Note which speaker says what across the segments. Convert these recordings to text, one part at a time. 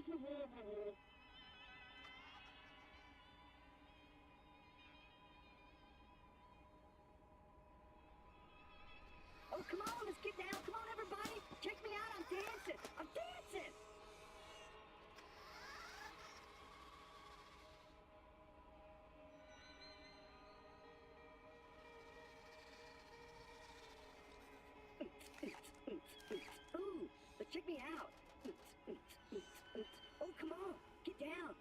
Speaker 1: Oh, come on, let's get down. Come on, everybody. Check me out. I'm dancing. I'm dancing. Ooh, but check me out. Oh, come on. Get down.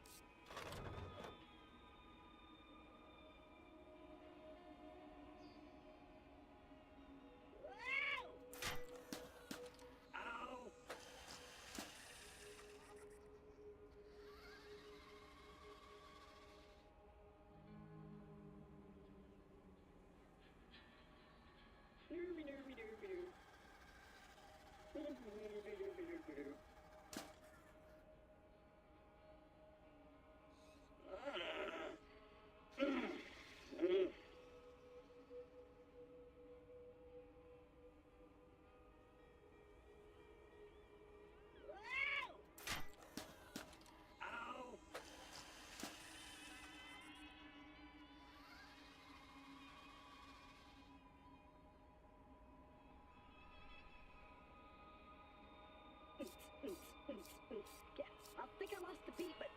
Speaker 1: Yeah, I think I lost the beat, but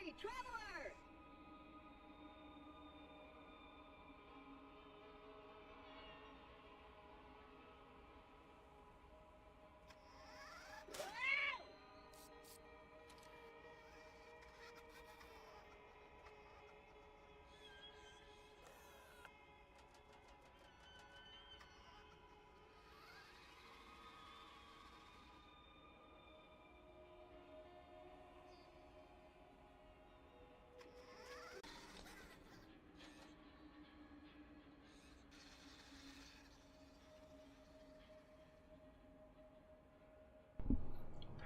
Speaker 1: hey, traveler!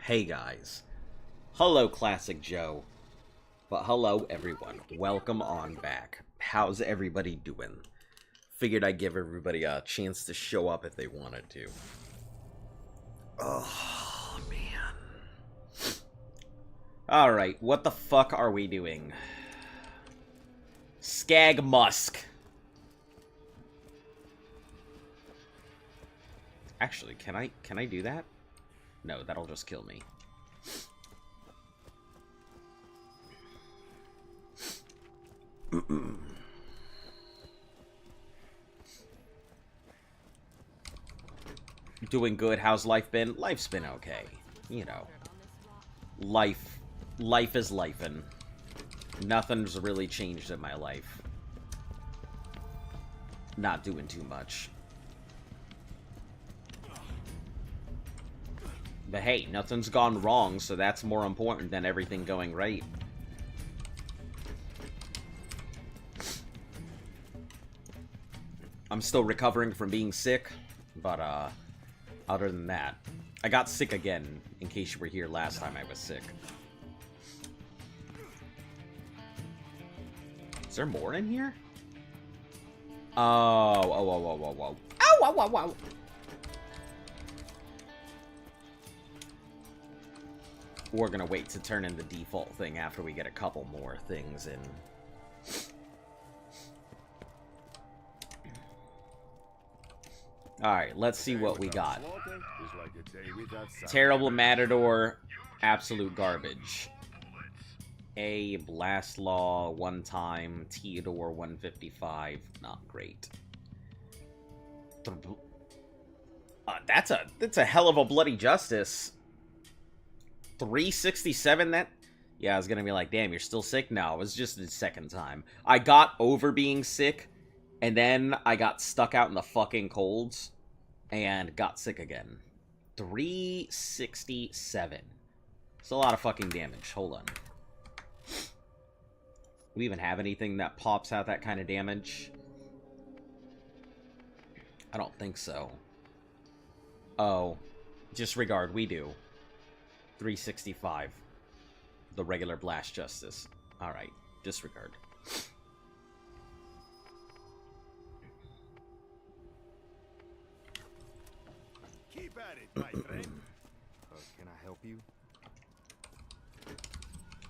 Speaker 2: Hey guys. Hello Classic Joe. But hello everyone. Welcome on back. How's everybody doing? Figured I'd give everybody a chance to show up if they wanted to. Oh, man. Alright, what the fuck are we doing? Skag Musk. Actually, can I do that? No, that'll just kill me. Doing good. How's life been? Life's been okay. You know. Life is lifin'. Nothing's really changed in my life. Not doing too much. But hey, nothing's gone wrong, so that's more important than everything going right. I'm still recovering from being sick, but other than that, I got sick again, in case you were here last time I was sick. Is there more in here? Oh, Ow, ow, ow, ow. We're gonna wait to turn in the default thing after we get a couple more things in. Alright, let's see what we got. Terrible Matador, absolute garbage. A Blast Law, 1 time. Theodore, 155, not great. That's a hell of a bloody justice. 367, that... Yeah, I was gonna be like, damn, you're still sick? No, it was just the second time. I got over being sick, and then I got stuck out in the fucking colds, and got sick again. 367. It's a lot of fucking damage. Hold on. Do we even have anything that pops out that kind of damage? I don't think so. Oh. Disregard, we do. 365. The regular Blast Justice. Alright, disregard.
Speaker 3: Keep at it, my friend. Can I help you?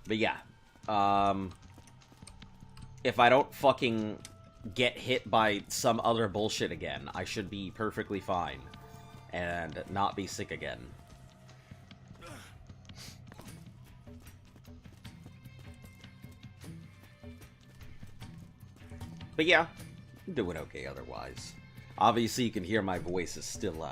Speaker 2: But yeah. If I don't fucking get hit by some other bullshit again, I should be perfectly fine. And not be sick again. But yeah, I'm doing okay otherwise. Obviously, you can hear my voice is still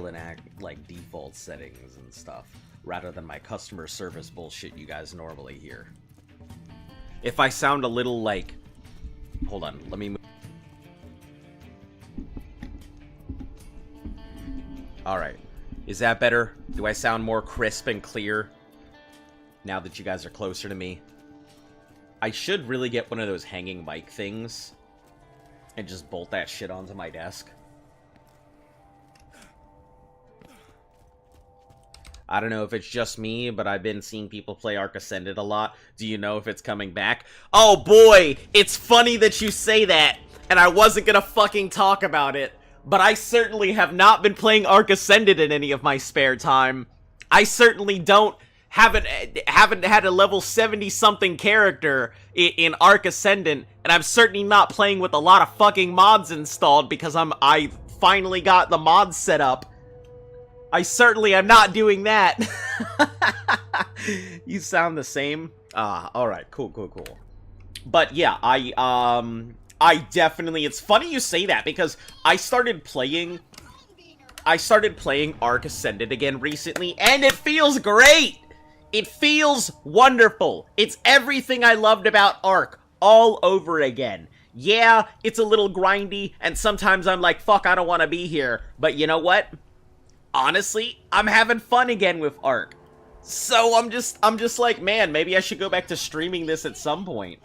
Speaker 2: in like default settings and stuff, rather than my customer service bullshit you guys normally hear. If I sound a little like, hold on, let me move. All right, is that better? Do I sound more crisp and clear now that you guys are closer to me? I should really get one of those hanging mic things and just bolt that shit onto my desk. I don't know if it's just me, but I've been seeing people play Arc Ascended a lot. Do you know if it's coming back? Oh boy, it's funny that you say that, and I wasn't gonna fucking talk about it, but I certainly have not been playing Arc Ascended in any of my spare time. I certainly haven't had a level 70-something character in Arc Ascendant, and I'm certainly not playing with a lot of fucking mods installed because I finally got the mods set up. I certainly am not doing that. You sound the same. Alright, cool. But yeah, I definitely, it's funny you say that because I started playing Arc Ascended again recently, and it feels great! It feels wonderful. It's everything I loved about Arc all over again. Yeah, it's a little grindy, and sometimes I'm like, fuck, I don't want to be here. But you know what? Honestly, I'm having fun again with Arc. So I'm just like, man, maybe I should go back to streaming this at some point.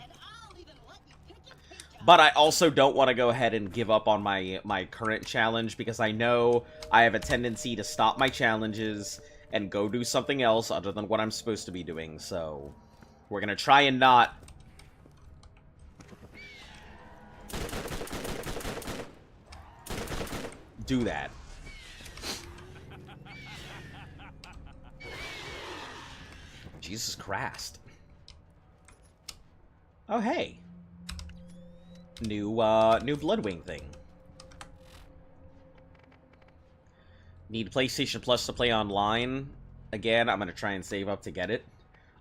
Speaker 2: But I also don't want to go ahead and give up on my current challenge because I know I have a tendency to stop my challenges and go do something else other than what I'm supposed to be doing, so we're gonna try and not do that. Jesus Christ. Oh, hey. New Bloodwing thing. Need PlayStation Plus to play online. Again, I'm going to try and save up to get it.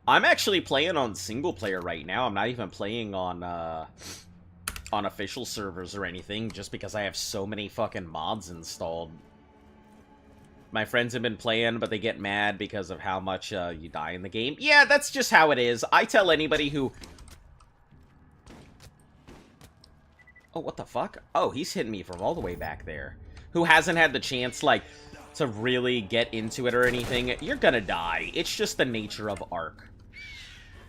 Speaker 2: I'm actually playing on single player right now. I'm not even playing on official servers or anything, just because I have so many fucking mods installed. My friends have been playing, but they get mad because of how much you die in the game. Yeah, that's just how it is. I tell anybody who... Oh, what the fuck? Oh, he's hitting me from all the way back there. Who hasn't had the chance, like, to really get into it or anything, you're gonna die. It's just the nature of Arc.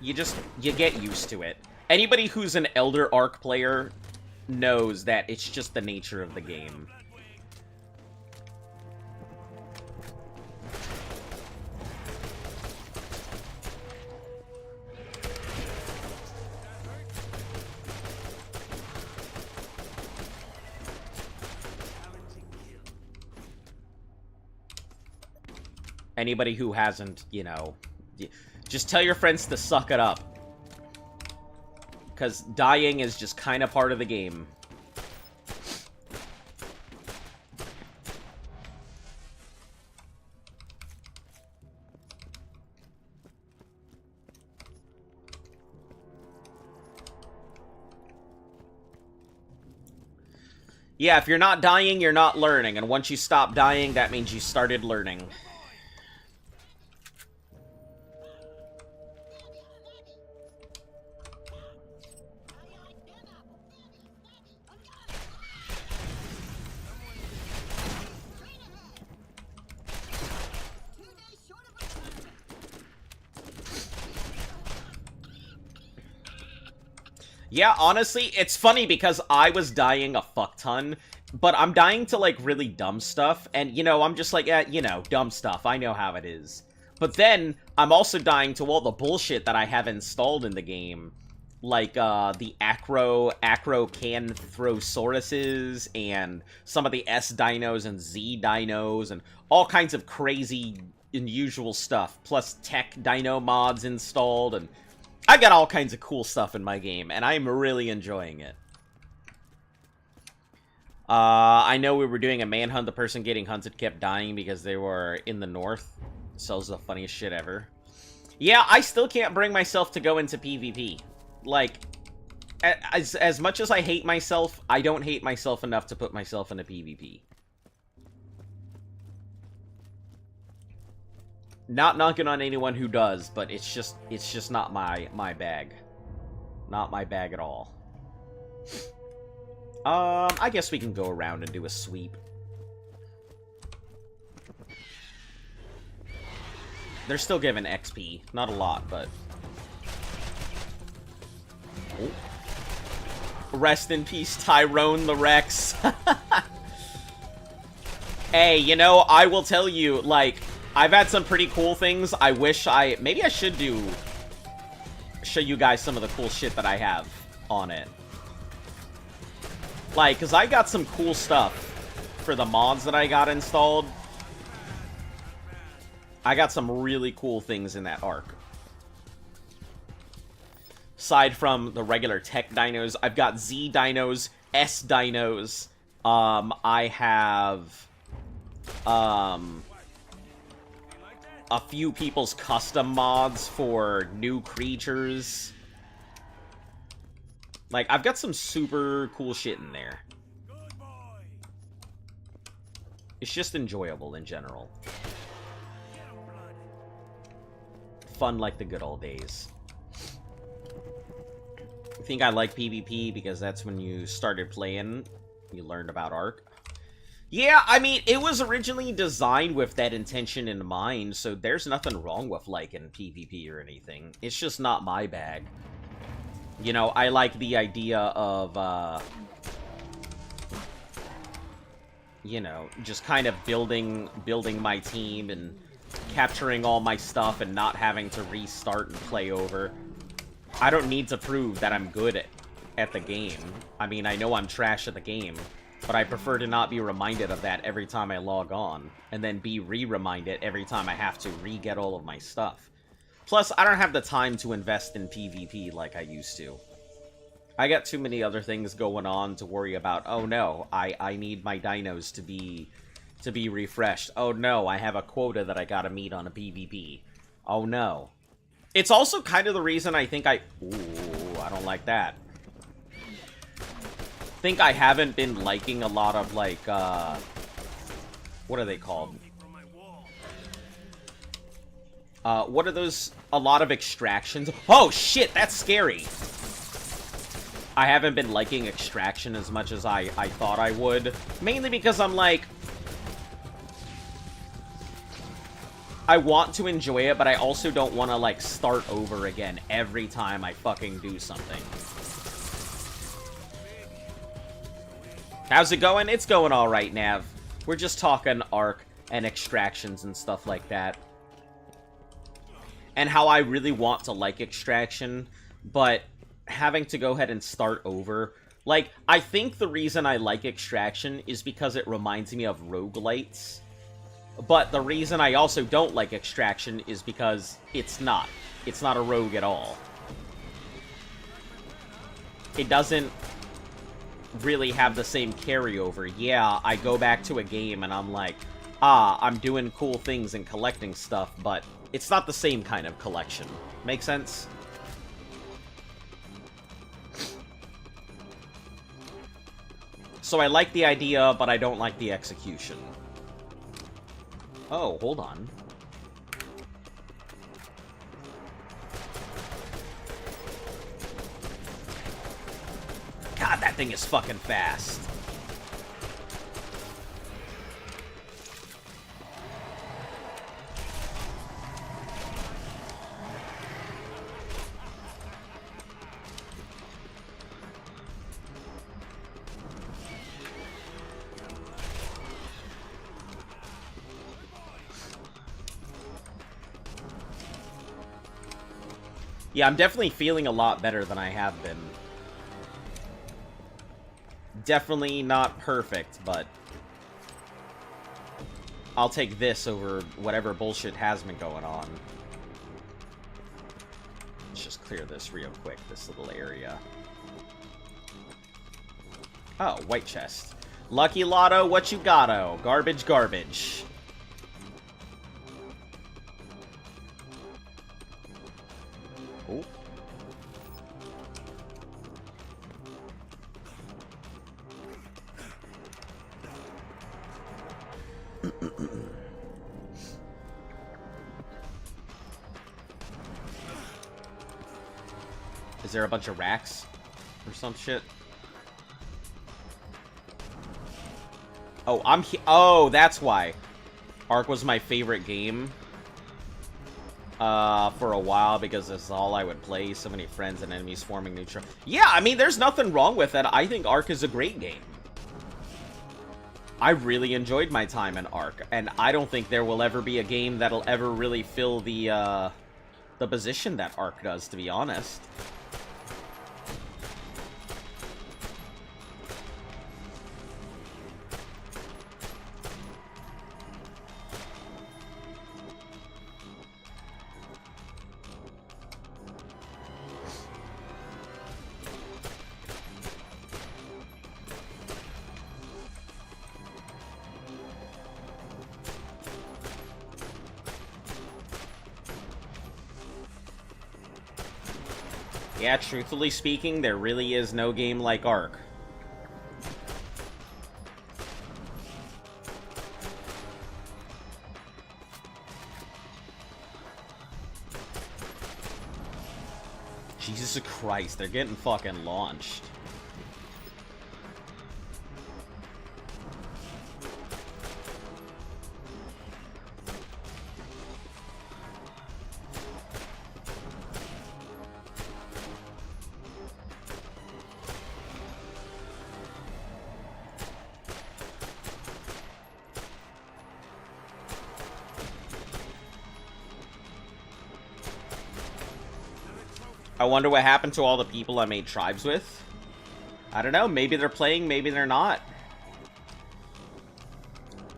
Speaker 2: You get used to it. Anybody who's an Elder Arc player knows that it's just the nature of the game. Anybody who hasn't, you know, just tell your friends to suck it up. Because dying is just kind of part of the game. Yeah, if you're not dying, you're not learning. And once you stop dying, that means you started learning. Yeah, honestly, it's funny because I was dying a fuck ton, but I'm dying to, like, really dumb stuff, and, you know, I'm just like, you know, dumb stuff, I know how it is. But then, I'm also dying to all the bullshit that I have installed in the game, like, the acro can throw Sauruses, and some of the S dinos and Z dinos, and all kinds of crazy, unusual stuff, plus tech dino mods installed, and I got all kinds of cool stuff in my game, and I'm really enjoying it. I know we were doing a manhunt. The person getting hunted kept dying because they were in the north. So it's the funniest shit ever. Yeah, I still can't bring myself to go into PvP. Like, as much as I hate myself, I don't hate myself enough to put myself in a PvP. Not knocking on anyone who does, but it's just not my bag. Not my bag at all. I guess we can go around and do a sweep. They're still giving XP. Not a lot, but... Oh. Rest in peace, Tyrone the Rex. Hey, you know, I will tell you, like... I've had some pretty cool things. I wish maybe I should show you guys some of the cool shit that I have on it. Like, because I got some cool stuff for the mods that I got installed. I got some really cool things in that arc. Aside from the regular tech dinos, I've got Z dinos, S dinos. I have... a few people's custom mods for new creatures. Like, I've got some super cool shit in there. It's just enjoyable in general. Fun like the good old days. I think I like PvP because that's when you started playing. You learned about Ark. Yeah, I mean, it was originally designed with that intention in mind, so there's nothing wrong with liking PvP or anything. It's just not my bag. You know, I like the idea of, you know, just kind of building my team and capturing all my stuff and not having to restart and play over. I don't need to prove that I'm good at the game. I mean, I know I'm trash at the game. But I prefer to not be reminded of that every time I log on, and then be re-reminded every time I have to re-get all of my stuff. Plus, I don't have the time to invest in PvP like I used to. I got too many other things going on to worry about. Oh no, I need my dinos to be refreshed. Oh no, I have a quota that I gotta meet on a PvP. Oh no. It's also kind of the reason I think ooh, I don't like that. Think I haven't been liking a lot of, like, what are they called? What are those? A lot of extractions. Oh, shit, that's scary. I haven't been liking extraction as much as I thought I would. Mainly because I'm like... I want to enjoy it, but I also don't want to, like, start over again every time I fucking do something. How's it going? It's going alright, Nav. We're just talking Ark and extractions and stuff like that. And how I really want to like extraction, but having to go ahead and start over. Like, I think the reason I like extraction is because it reminds me of roguelites. But the reason I also don't like extraction is because it's not. It's not a rogue at all. It doesn't really have the same carryover. Yeah, I go back to a game and I'm like, I'm doing cool things and collecting stuff, but it's not the same kind of collection. Make sense? So I like the idea, but I don't like the execution. Oh, hold on. God, that thing is fucking fast. Yeah, I'm definitely feeling a lot better than I have been. Definitely not perfect, but I'll take this over whatever bullshit has been going on. Let's just clear this real quick, this little area. Oh, white chest. Lucky Lotto, what you got-o? Garbage, garbage. Oh. Is there a bunch of racks or some shit? Oh, oh, that's why. Ark was my favorite game. For a while, because this is all I would play. So many friends and enemies forming neutral. Yeah, I mean, there's nothing wrong with it. I think Ark is a great game. I really enjoyed my time in Ark, and I don't think there will ever be a game that'll ever really fill the position that Ark does, to be honest. Yeah, truthfully speaking, there really is no game like Ark. Jesus Christ, they're getting fucking launched. I wonder what happened to all the people I made tribes with. I don't know, maybe they're playing, maybe they're not.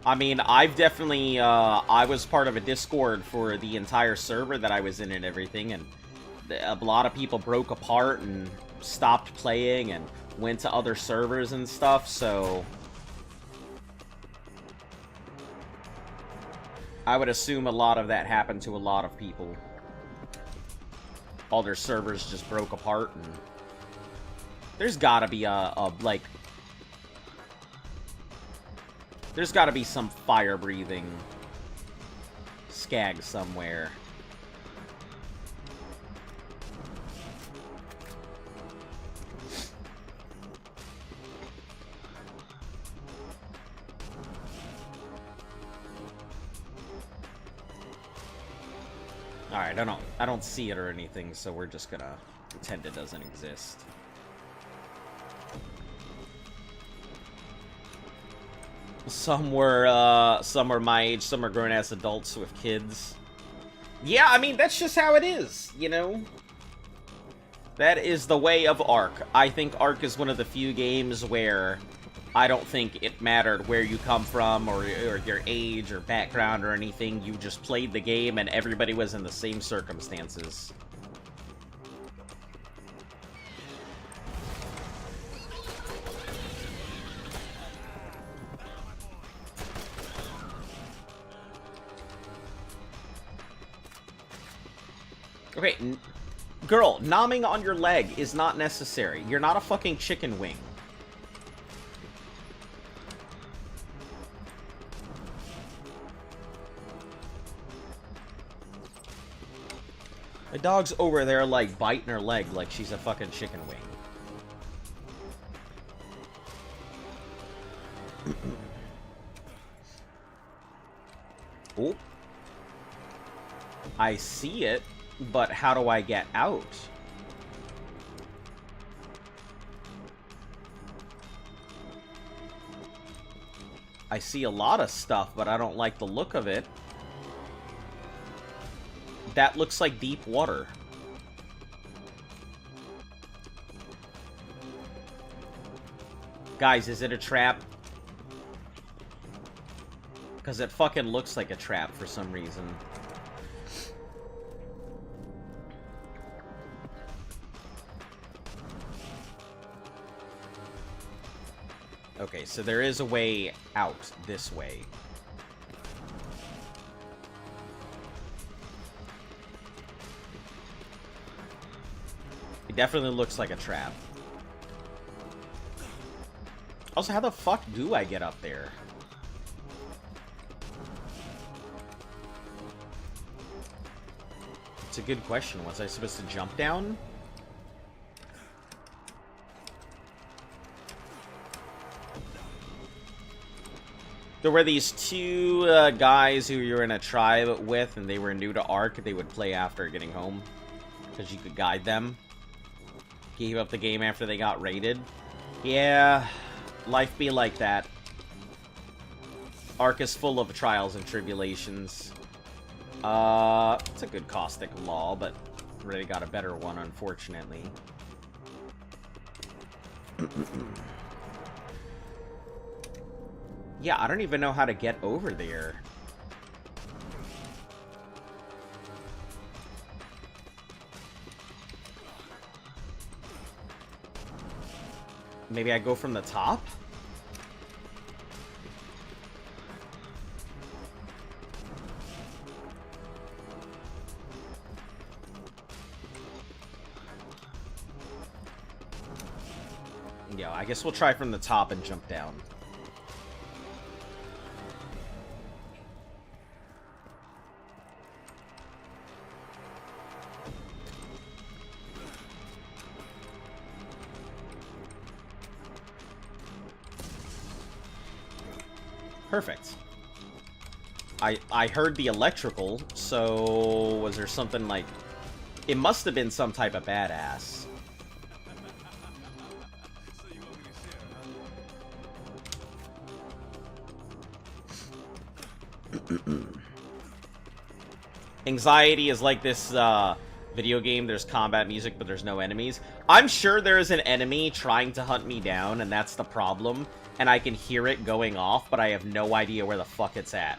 Speaker 2: I mean, I've definitely, I was part of a Discord for the entire server that I was in and everything, and a lot of people broke apart and stopped playing and went to other servers and stuff, so I would assume a lot of that happened to a lot of people. All their servers just broke apart, and there's gotta be like, there's gotta be some fire-breathing skag somewhere. Alright, I don't see it or anything, so we're just gonna pretend it doesn't exist. Some were my age, some are grown-ass adults with kids. Yeah, I mean, that's just how it is, you know? That is the way of Ark. I think Ark is one of the few games where I don't think it mattered where you come from or your age or background or anything. You just played the game and everybody was in the same circumstances. Okay, girl, nomming on your leg is not necessary. You're not a fucking chicken wing. The dog's over there, like, biting her leg like she's a fucking chicken wing. Oh. I see it, but how do I get out? I see a lot of stuff, but I don't like the look of it. That looks like deep water. Guys, is it a trap? Because it fucking looks like a trap for some reason. Okay, so there is a way out this way. It definitely looks like a trap. Also, how the fuck do I get up there? It's a good question. Was I supposed to jump down? There were these two guys who you were in a tribe with, and they were new to Ark. They would play after getting home, because you could guide them. Gave up the game after they got raided. Yeah, life be like that. Ark is full of trials and tribulations. It's a good caustic law, but really got a better one, unfortunately. Yeah, I don't even know how to get over there. Maybe I go from the top? Yeah, I guess we'll try from the top and jump down. Perfect. I heard the electrical, so was there something like... It must have been some type of badass. Anxiety is like this video game. There's combat music, but there's no enemies. I'm sure there is an enemy trying to hunt me down, and that's the problem. And I can hear it going off, but I have no idea where the fuck it's at.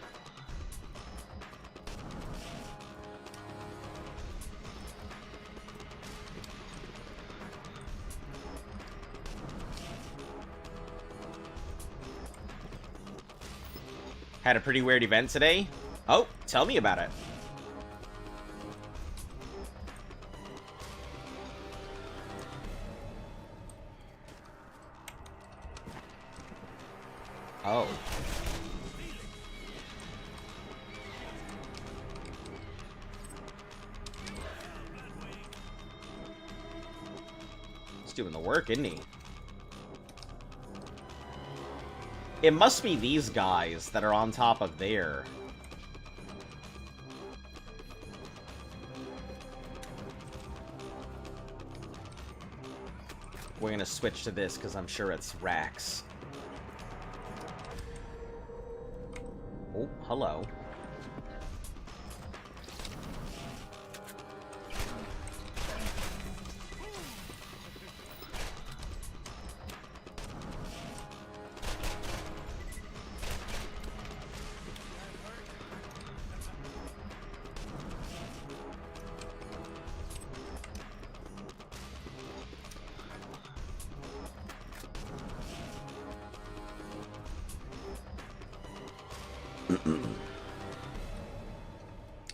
Speaker 2: Had a pretty weird event today. Oh, tell me about it. Oh. He's doing the work, isn't he? It must be these guys that are on top of there. We're gonna switch to this because I'm sure it's racks. Oh, hello.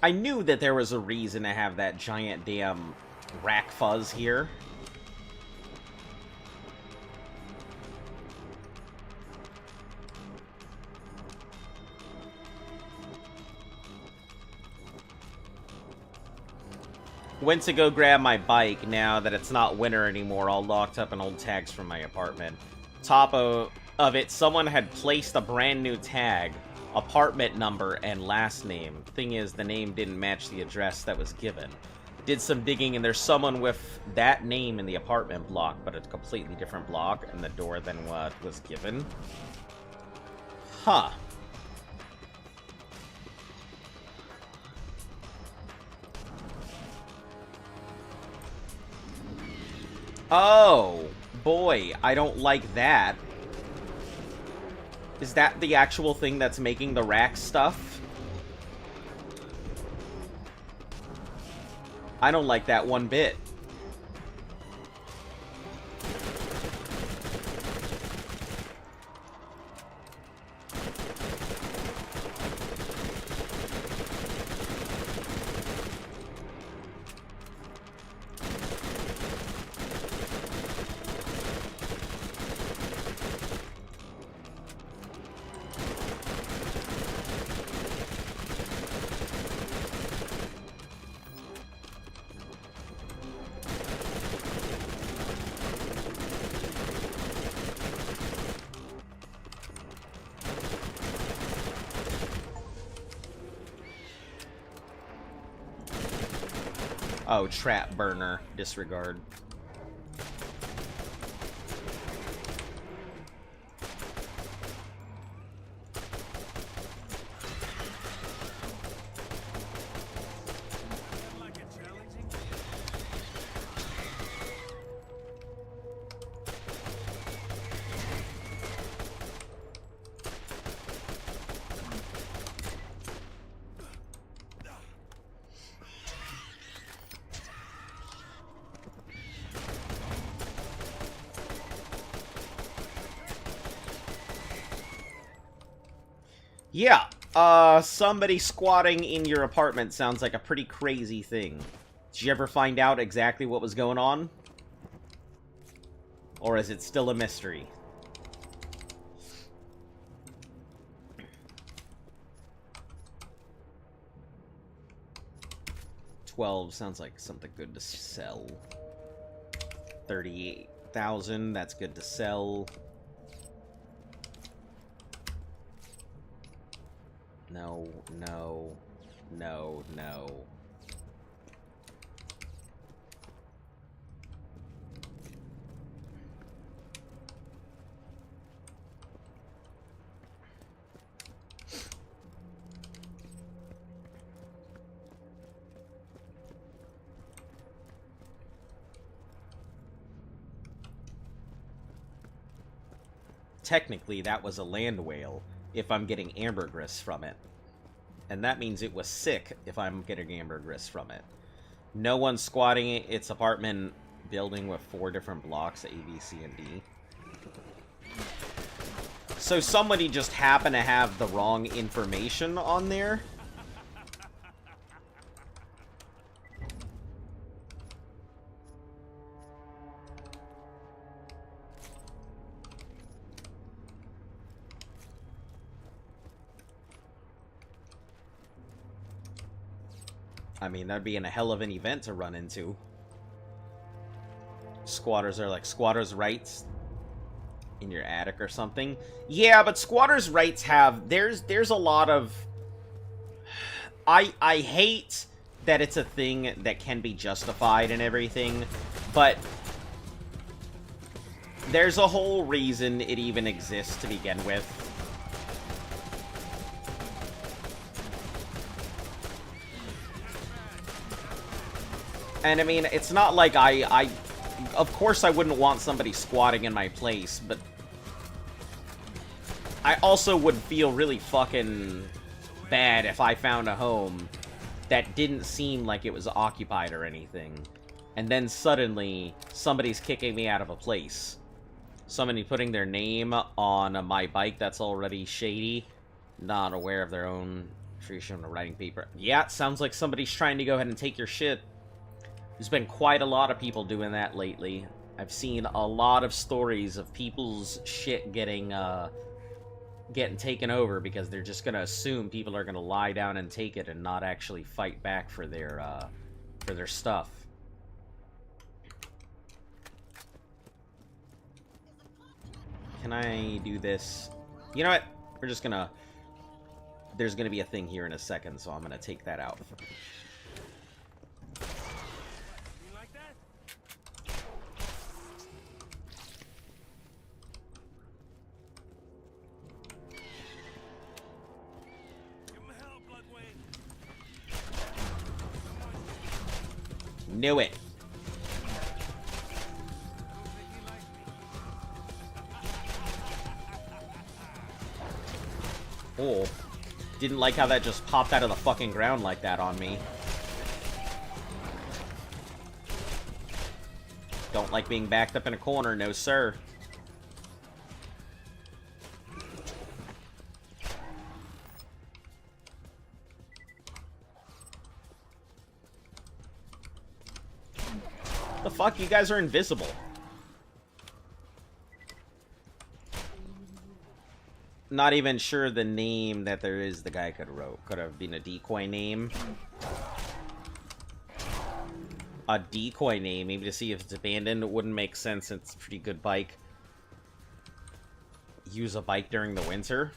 Speaker 2: I knew that there was a reason to have that giant damn rack fuzz here. Went to go grab my bike. Now that it's not winter anymore, all locked up in old tags from my apartment. Top of it, someone had placed a brand new tag, apartment number, and last name. Thing is, the name didn't match the address that was given. Did some digging, and there's someone with that name in the apartment block, but a completely different block and the door than what was given. Huh. Oh, boy, I don't like that. Is that the actual thing that's making the rack stuff? I don't like that one bit. Oh, trap burner. Disregard. Yeah, somebody squatting in your apartment sounds like a pretty crazy thing. Did you ever find out exactly what was going on? Or is it still a mystery? $12 sounds like something good to sell. 38,000, that's good to sell. No, no, no, no. Technically, that was a land whale, if I'm getting ambergris from it. And that means it was sick if I'm getting ambergris from it. No one's squatting its apartment building with 4 different blocks, A, B, C, and D. So somebody just happened to have the wrong information on there. I mean, that'd be a hell of an event to run into. Squatters are like squatters' rights in your attic or something. Yeah, but squatters' rights have... There's a lot of... I hate that it's a thing that can be justified and everything, but there's a whole reason it even exists to begin with. And I mean, it's not like of course I wouldn't want somebody squatting in my place, but I also would feel really fucking bad if I found a home that didn't seem like it was occupied or anything, and then suddenly somebody's kicking me out of a place. Somebody putting their name on my bike that's already shady, not aware of their own creation of writing paper. Yeah, it sounds like somebody's trying to go ahead and take your shit. There's been quite a lot of people doing that lately. I've seen a lot of stories of people's shit getting taken over because they're just gonna assume people are gonna lie down and take it and not actually fight back for their for their stuff. Can I do this? You know what? We're just gonna... There's gonna be a thing here in a second, so I'm gonna take that out. Knew it. Oh. Didn't like how that just popped out of the fucking ground like that on me. Don't like being backed up in a corner, no sir. The fuck? You guys are invisible. Not even sure the name that there is the guy could have been a decoy name. A decoy name, maybe to see if it's abandoned. It wouldn't make sense. It's a pretty good bike. Use a bike during the winter.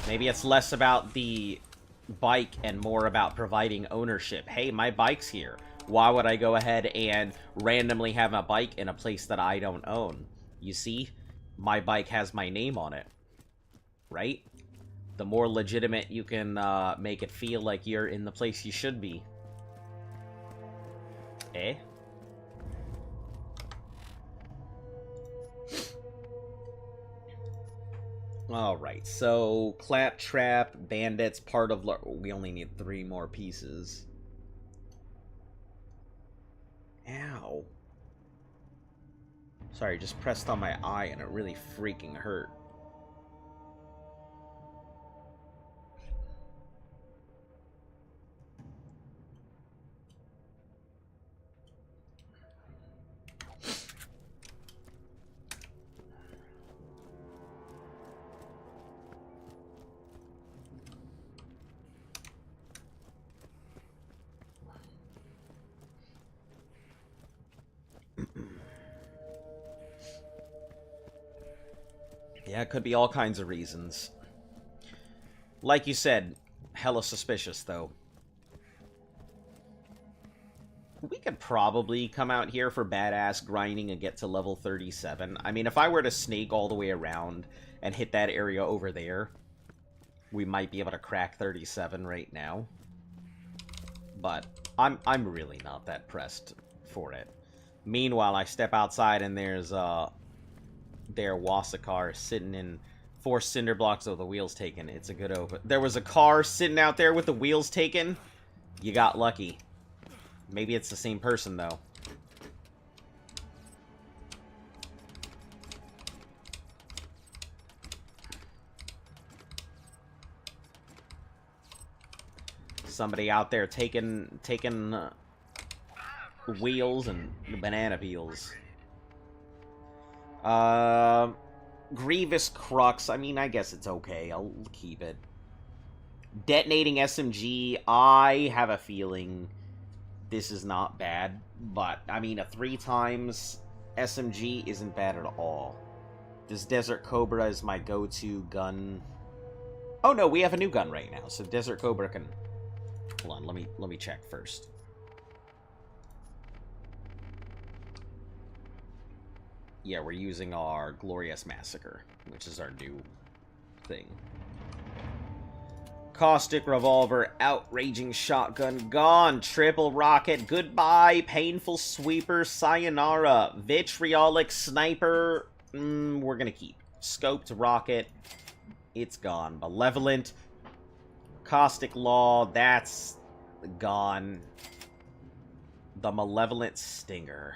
Speaker 2: Maybe it's less about the bike and more about providing ownership. Hey, my bike's here. Why would I go ahead and randomly have a bike in a place that I don't own? You see, my bike has my name on it. Right? The more legitimate you can make it feel like you're in the place you should be. Eh? Alright, so Claptrap, Bandits, part of... We only need 3 more pieces. Ow. Sorry, just pressed on my eye and it really freaking hurt. Yeah, it could be all kinds of reasons. Like you said, hella suspicious, though. We could probably come out here for badass grinding and get to level 37. I mean, if I were to snake all the way around and hit that area over there, we might be able to crack 37 right now. But I'm really not that pressed for it. Meanwhile, I step outside and there's Wasakar sitting in 4 cinder blocks with the wheels taken. It's a good open. There was a car sitting out there with the wheels taken. You got lucky. Maybe it's the same person, though. Somebody out there taking wheels and banana peels. Grievous Crux. I mean, I guess it's okay. I'll keep it. Detonating SMG. I have a feeling this is not bad. But, I mean, a 3 times SMG isn't bad at all. This Desert Cobra is my go-to gun. Oh, no, we have a new gun right now. So Desert Cobra can... Hold on, let me check first. Yeah, we're using our Glorious Massacre, which is our new thing. Caustic Revolver, Outraging Shotgun, gone. Triple Rocket, goodbye. Painful Sweeper, sayonara. Vitriolic Sniper, we're gonna keep. Scoped Rocket, it's gone. Malevolent, Caustic Law, that's gone. The Malevolent Stinger.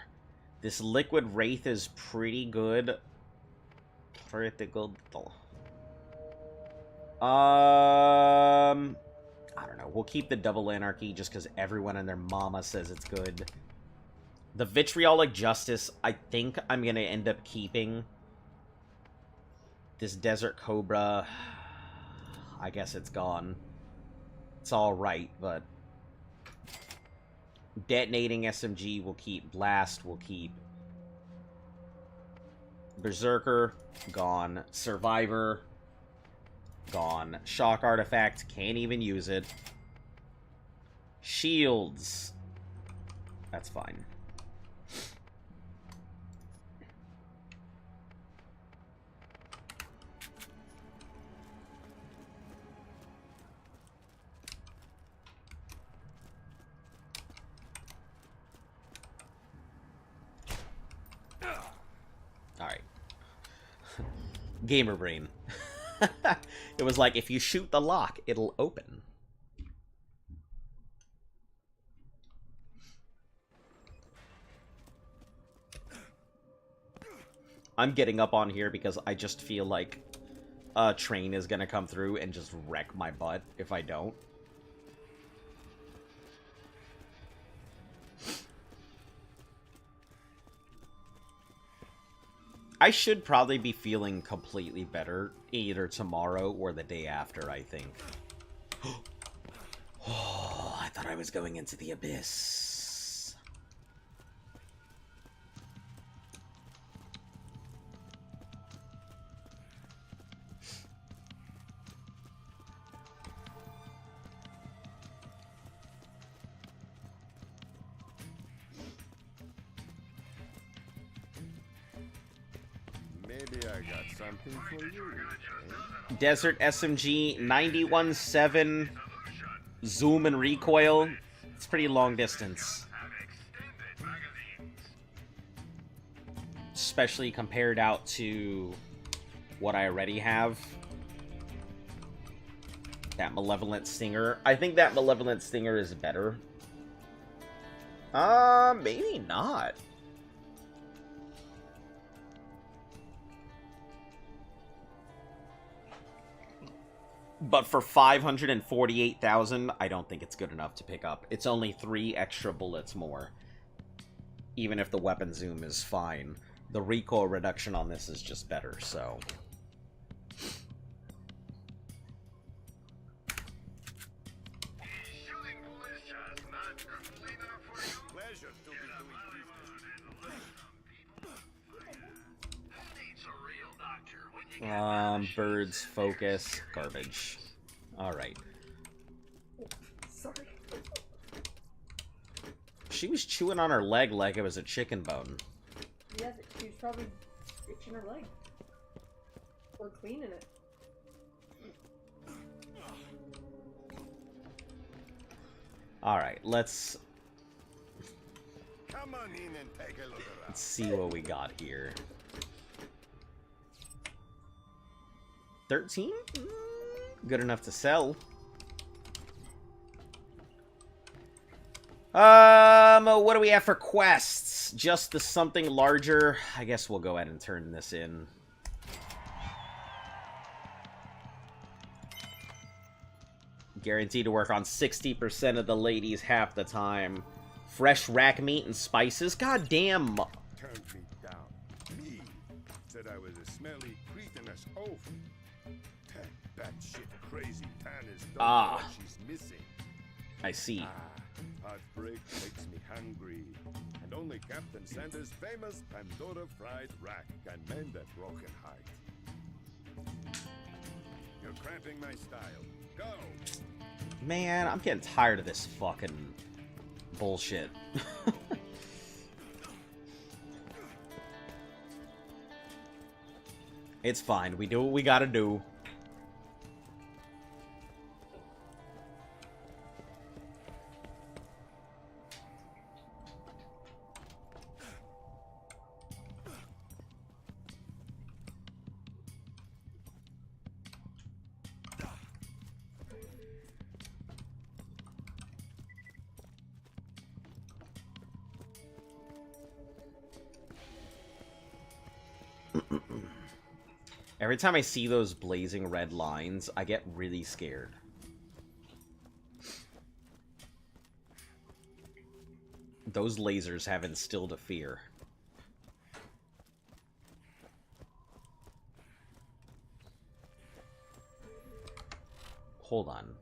Speaker 2: This Liquid Wraith is pretty good. Critical. I don't know. We'll keep the Double Anarchy just because everyone and their mama says it's good. The Vitriolic Justice, I think I'm going to end up keeping. This Desert Cobra, I guess it's gone. It's alright, but... Detonating SMG will keep. Blast will keep. Berserker, gone. Survivor, gone. Shock Artifact, can't even use it. Shields, that's fine. Alright. Gamer brain. It was like, if you shoot the lock, it'll open. I'm getting up on here because I just feel like a train is gonna come through and just wreck my butt if I don't. I should probably be feeling completely better either tomorrow or the day after, I think. Oh, I thought I was going into the abyss.
Speaker 3: Maybe I got something for you. Eh?
Speaker 2: Desert SMG, 91.7 zoom and recoil. It's pretty long distance. Especially compared out to what I already have. That Malevolent Stinger. I think that Malevolent Stinger is better. Maybe not. But for 548,000, I don't think it's good enough to pick up. It's only 3 extra bullets more. Even if the weapon zoom is fine. The recoil reduction on this is just better, so... Birds, focus, garbage. Alright.
Speaker 4: Sorry.
Speaker 2: She was chewing on her leg like it was a chicken bone.
Speaker 4: Yes, she was probably itching her leg. Or cleaning it.
Speaker 2: Alright, let's
Speaker 3: Come on in and take a look around.
Speaker 2: let's see what we got here. 13? Good enough to sell. What do we have for quests? Just the something larger. I guess we'll go ahead and turn this in. Guaranteed to work on 60% of the ladies half the time. Fresh rack meat and spices? God damn.
Speaker 3: Turned me down. Me said I was a smelly, cretinous oaf. That batshit crazy Tan is
Speaker 2: Ah.
Speaker 3: what she's missing.
Speaker 2: I see.
Speaker 3: Heartbreak makes me hungry. And only Captain Santa's famous Pandora fried rack can mend that broken heart. You're cramping my style. Go!
Speaker 2: Man, I'm getting tired of this fucking bullshit. It's fine. We do what we gotta do. Every time I see those blazing red lines, I get really scared. Those lasers have instilled a fear. Hold on.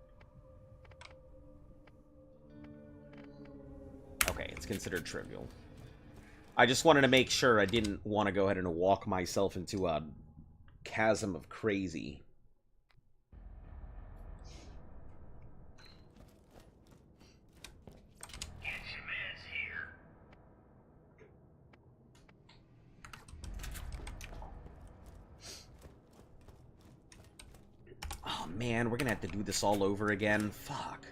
Speaker 2: Okay, it's considered trivial. I just wanted to make sure I didn't want to go ahead and walk myself into a chasm of crazy. Oh man, we're gonna have to do this all over again. Fuck.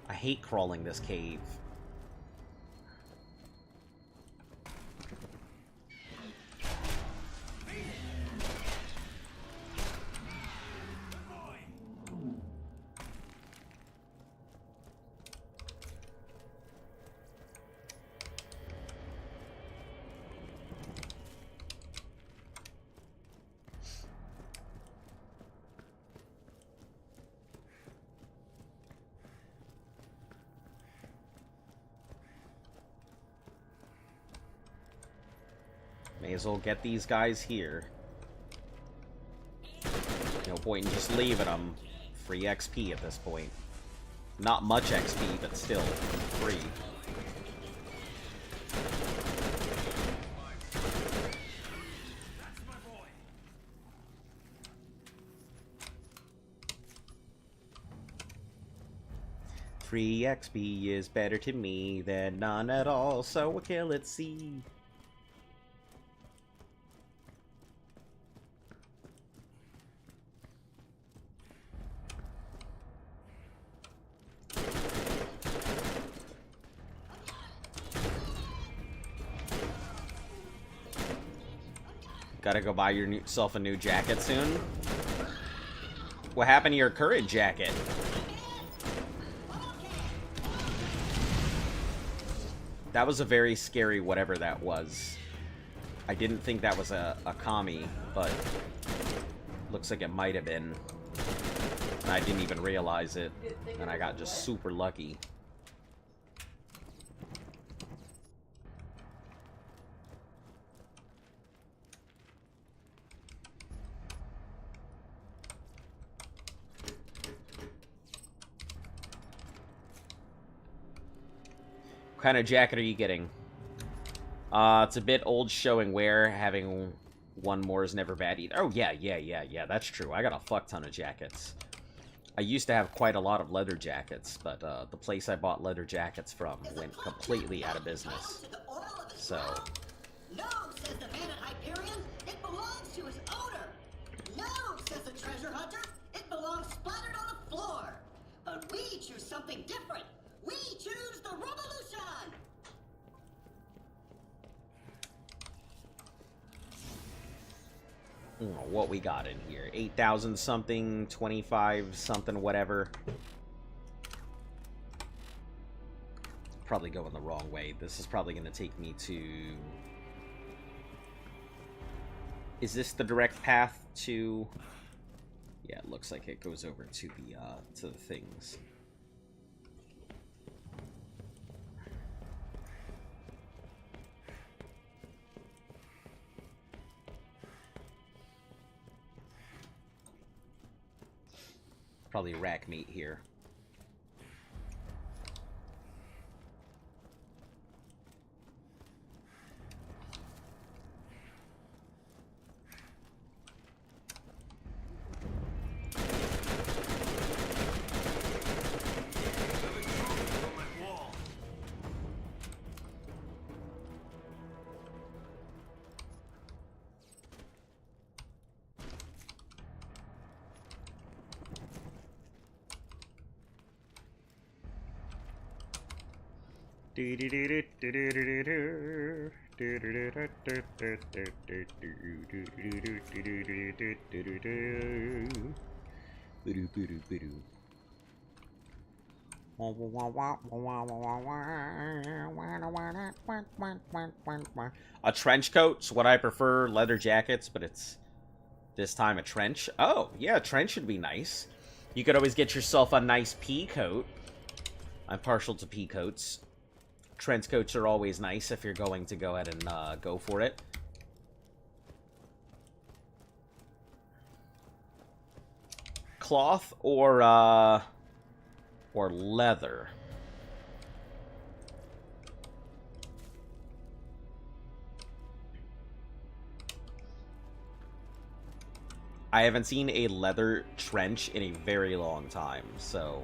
Speaker 2: I hate crawling this cave. May as well get these guys here. No point in just leaving them. Free XP at this point. Not much XP, but still free. Free XP is better to me than none at all, so we'll kill it, see. Gotta go buy yourself a new jacket soon. What happened to your current jacket? That was a very scary whatever that was. I didn't think that was a commie, but looks like it might have been. And I didn't even realize it, and I got just super lucky. What kind of jacket are you getting? It's a bit old showing wear. Having one more is never bad either. Oh, yeah, that's true. I got a fuck ton of jackets. I used to have quite a lot of leather jackets, but the place I bought leather jackets from went completely out of business. So...
Speaker 1: No, says the man at Hyperion. It belongs to his owner. No, says the treasure hunter. It belongs splattered on the floor. But we choose something different. We choose the revolution.
Speaker 2: What we got in here? 8,000 something, 25 something, whatever. Probably going the wrong way. This is probably going to take me to... Is this the direct path to... Yeah, it looks like it goes over to the things. Probably rack meat here. A trench coat's what I prefer. Leather jackets, but it's this time a trench. Oh, yeah, a trench would be nice. You could always get yourself a nice pea coat. I'm partial to pea coats. Trench coats are always nice if you're going to go ahead and go for it. Cloth or leather? I haven't seen a leather trench in a very long time, so...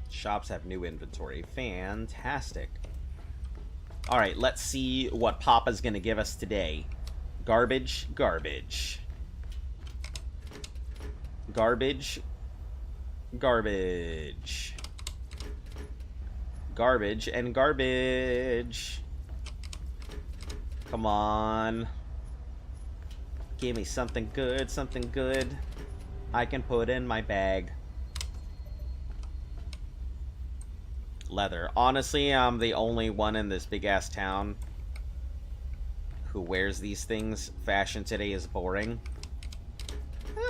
Speaker 2: Shops have new inventory. Fantastic. Alright, let's see what Papa's gonna give us today. Garbage, garbage. Garbage. Garbage. Garbage and garbage. Come on. Give me something good I can put in my bag. Leather. Honestly, I'm the only one in this big-ass town who wears these things. Fashion today is boring.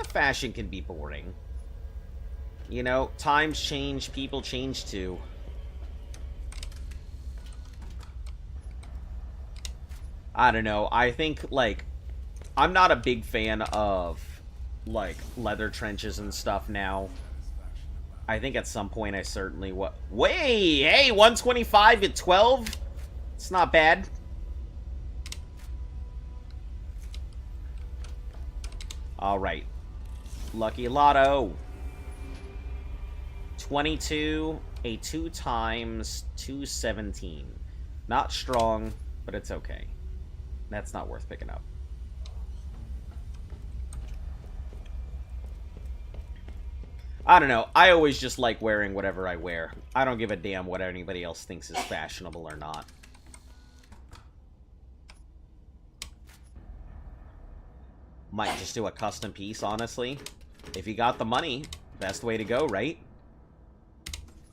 Speaker 2: Fashion can be boring. You know, times change, people change too. I don't know. I think, like, I'm not a big fan of, like, leather trenches and stuff now. I think at some point I certainly hey, 125 at 12? It's not bad. Alright. Lucky Lotto. 22, a 2 times 217. Not strong, but it's okay. That's not worth picking up. I don't know. I always just like wearing whatever I wear. I don't give a damn what anybody else thinks is fashionable or not. Might just do a custom piece, honestly. If you got the money, best way to go, right?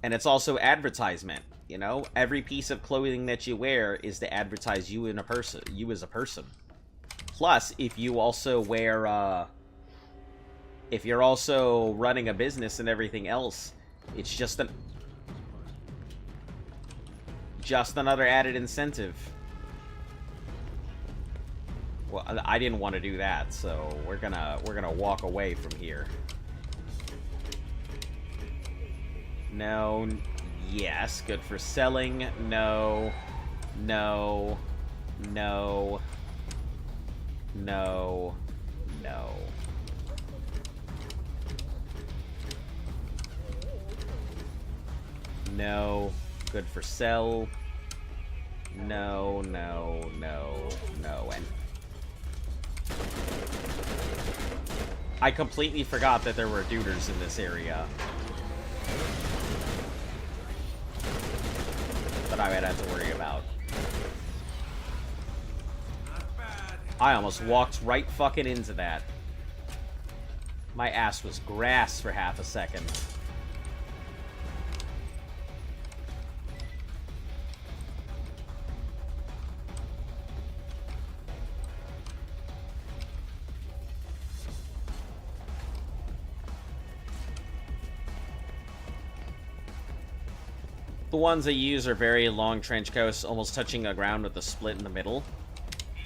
Speaker 2: And it's also advertisement, you know? Every piece of clothing that you wear is to advertise you as a person. Plus, if you also wear, if you're also running a business and everything else, it's just another added incentive. Well, I didn't want to do that, so we're gonna walk away from here. No. Yes, good for selling. No. No. No. No. No. No. Good for sell. No, no, no, no, and... I completely forgot that there were duders in this area. That I would have to worry about. I almost walked right fucking into that. My ass was grass for half a second. The ones I use are very long trench coats, almost touching the ground with a split in the middle.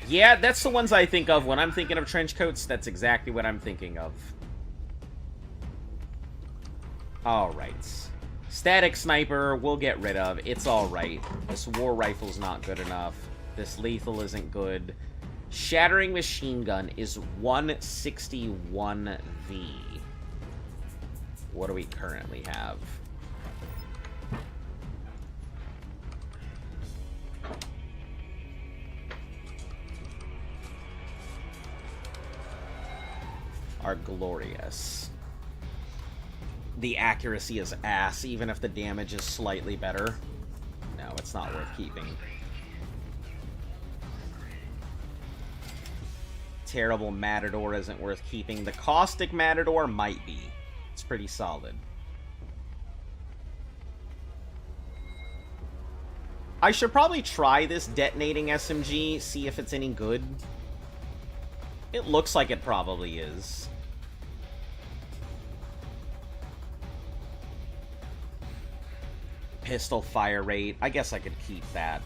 Speaker 2: Yeah, that's the ones I think of when I'm thinking of trench coats. That's exactly what I'm thinking of. Alright. Static sniper, we'll get rid of. It's alright. This war rifle's not good enough. This lethal isn't good. Shattering machine gun is 161V. What do we currently have? Are glorious. The accuracy is ass, even if the damage is slightly better. No, it's not worth keeping. Terrible Matador isn't worth keeping. The Caustic Matador might be. It's pretty solid. I should probably try this detonating SMG, see if it's any good. It looks like it probably is. Pistol fire rate. I guess I could keep that.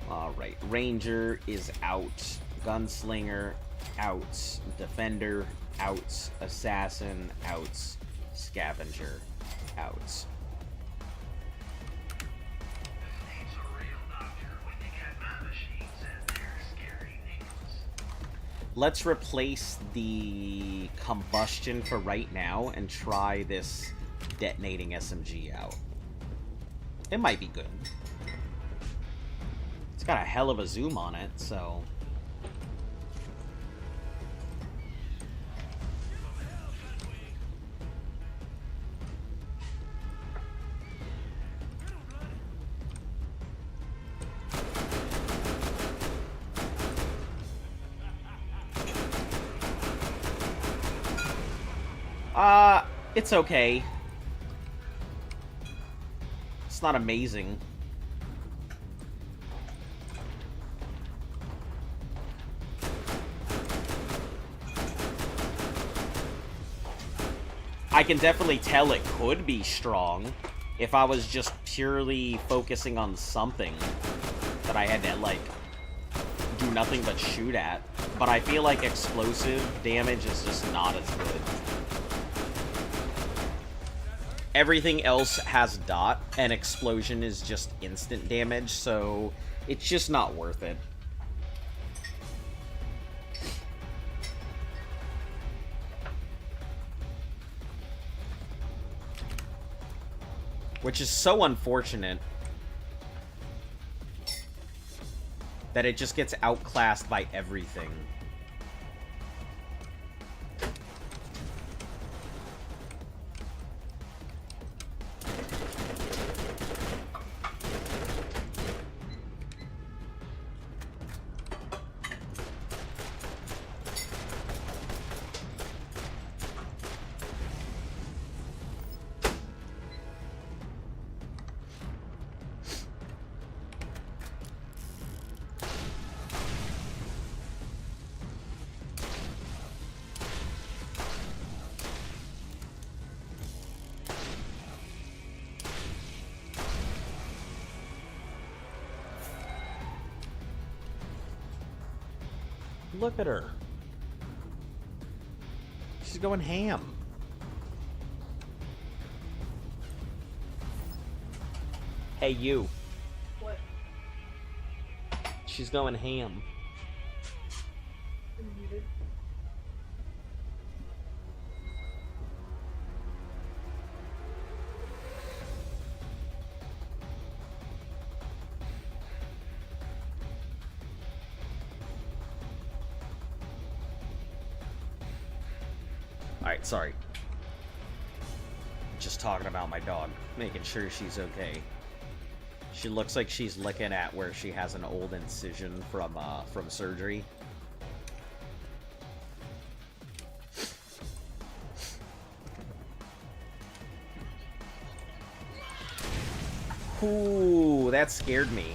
Speaker 2: Alright, Ranger is out. Gunslinger, outs. Defender, outs. Assassin, outs. Scavenger, outs. Let's replace the combustion for right now and try this detonating SMG out. It might be good. It's got a hell of a zoom on it, so... It's okay. It's not amazing. I can definitely tell it could be strong if I was just purely focusing on something that I had to, like, do nothing but shoot at. But I feel like explosive damage is just not as good. Everything else has dot, and explosion is just instant damage, so it's just not worth it. Which is so unfortunate that it just gets outclassed by everything. Look at her. She's going ham. Hey, you.
Speaker 4: What?
Speaker 2: She's going ham.
Speaker 4: I'm muted.
Speaker 2: Alright, sorry. Just talking about my dog, making sure she's okay. She looks like she's looking at where she has an old incision from surgery. Ooh, that scared me.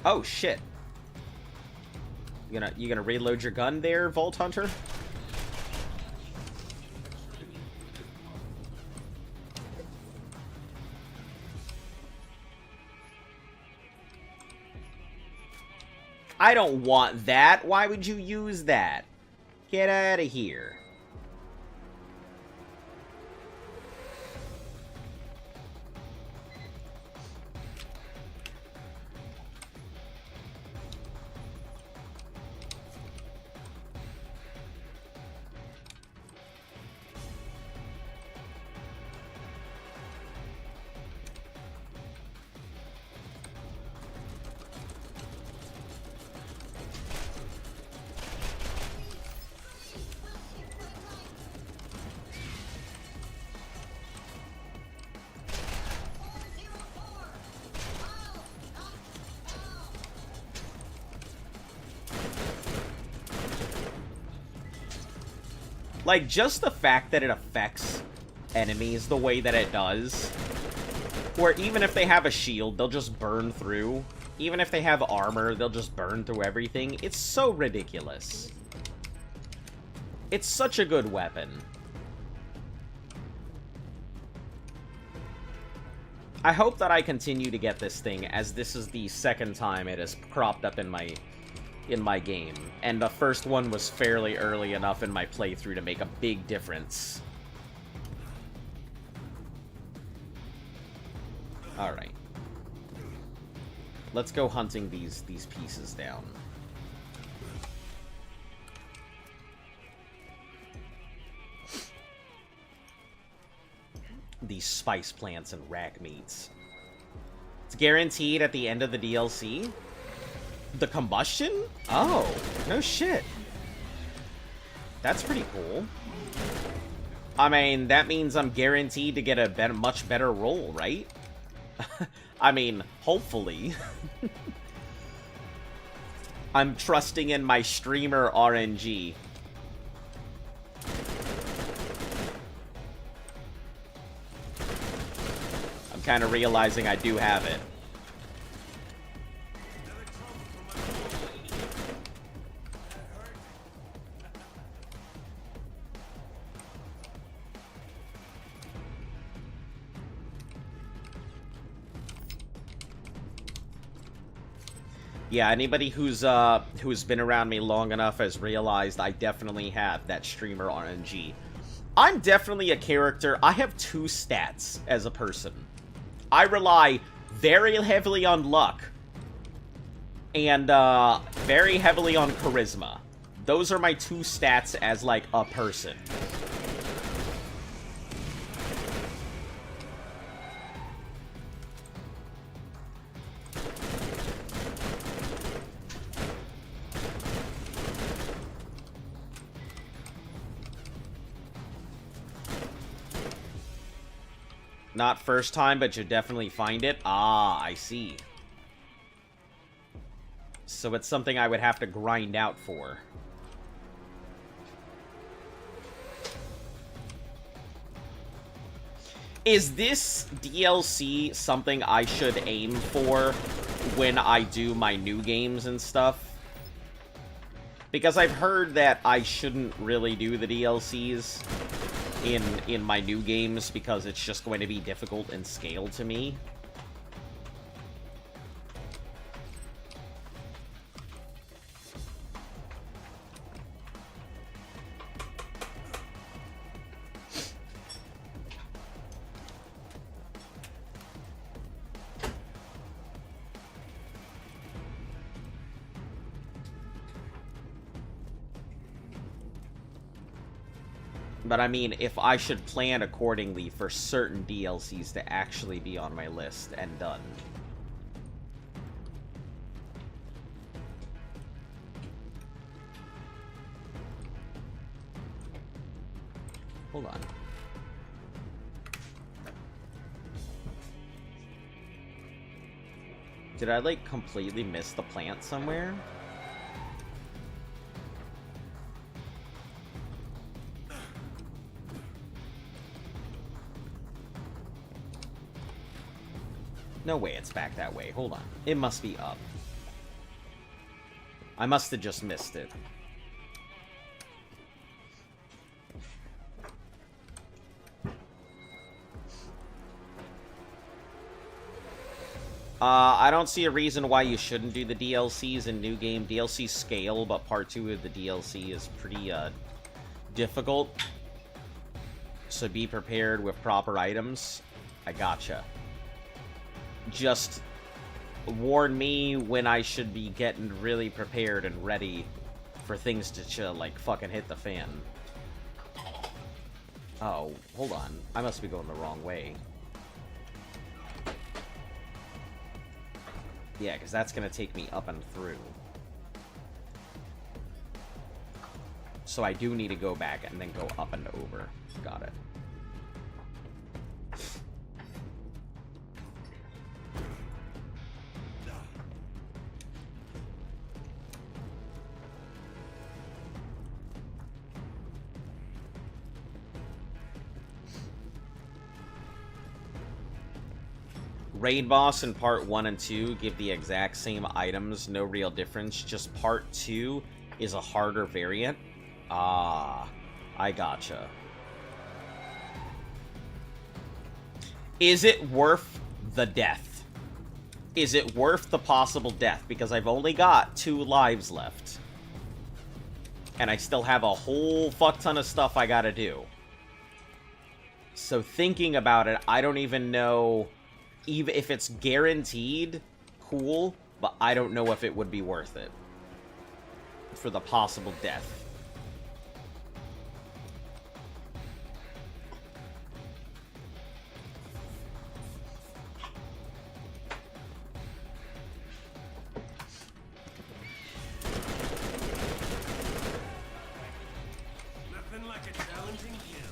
Speaker 2: Oh shit. You gonna reload your gun there, Vault Hunter? I don't want that. Why would you use that? Get out of here. Like, just the fact that it affects enemies the way that it does, where even if they have a shield, they'll just burn through. Even if they have armor, they'll just burn through everything. It's so ridiculous. It's such a good weapon. I hope that I continue to get this thing, as this is the second time it has cropped up in my game. And the first one was fairly early enough in my playthrough to make a big difference. Alright. Let's go hunting these pieces down. These spice plants and rack meats. It's guaranteed at the end of the DLC? The combustion? Oh, no shit. That's pretty cool. I mean, that means I'm guaranteed to get a much better roll, right? I mean, hopefully. I'm trusting in my streamer RNG. I'm kind of realizing I do have it. Yeah, anybody who's been around me long enough has realized I definitely have that streamer RNG. I'm definitely a character. I have two stats as a person. I rely very heavily on luck and very heavily on charisma. Those are my two stats as, like, a person. Not first time, but you definitely find it? Ah, I see. So it's something I would have to grind out for. Is this DLC something I should aim for when I do my new games and stuff? Because I've heard that I shouldn't really do the DLCs in my new games because it's just going to be difficult in scale to me. But I mean, if I should plan accordingly for certain DLCs to actually be on my list and done. Hold on. Did I, like, completely miss the plant somewhere? No way it's back that way. Hold on. It must be up. I must have just missed it. I don't see a reason why you shouldn't do the DLCs in New Game. DLCs scale, but Part 2 of the DLC is pretty, difficult. So be prepared with proper items. I gotcha. Just warn me when I should be getting really prepared and ready for things to, like, fucking hit the fan. Oh, hold on. I must be going the wrong way. Yeah, because that's going to take me up and through. So I do need to go back and then go up and over. Got it. Raid boss in part 1 and 2 give the exact same items, no real difference, just part 2 is a harder variant. Ah, I gotcha. Is it worth the death? Is it worth the possible death? Because I've only got 2 lives left. And I still have a whole fuck ton of stuff I gotta do. So thinking about it, I don't even know... Even if it's guaranteed, cool, but I don't know if it would be worth it. For the possible death.
Speaker 5: Nothing like a challenging kill.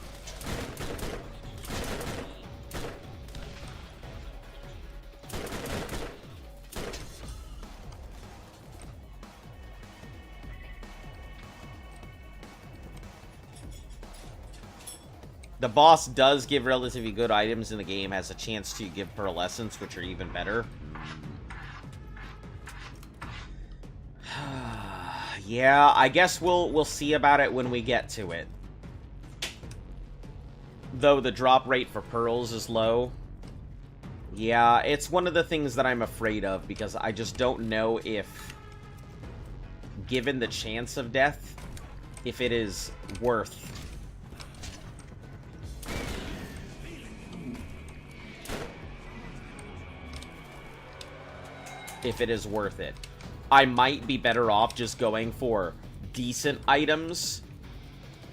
Speaker 2: The boss does give relatively good items in the game, has a chance to give Pearl Essence, which are even better. Yeah, I guess we'll see about it when we get to it. Though the drop rate for pearls is low. Yeah, it's one of the things that I'm afraid of, because I just don't know if, given the chance of death, if it is worth... if it is worth it. I might be better off just going for decent items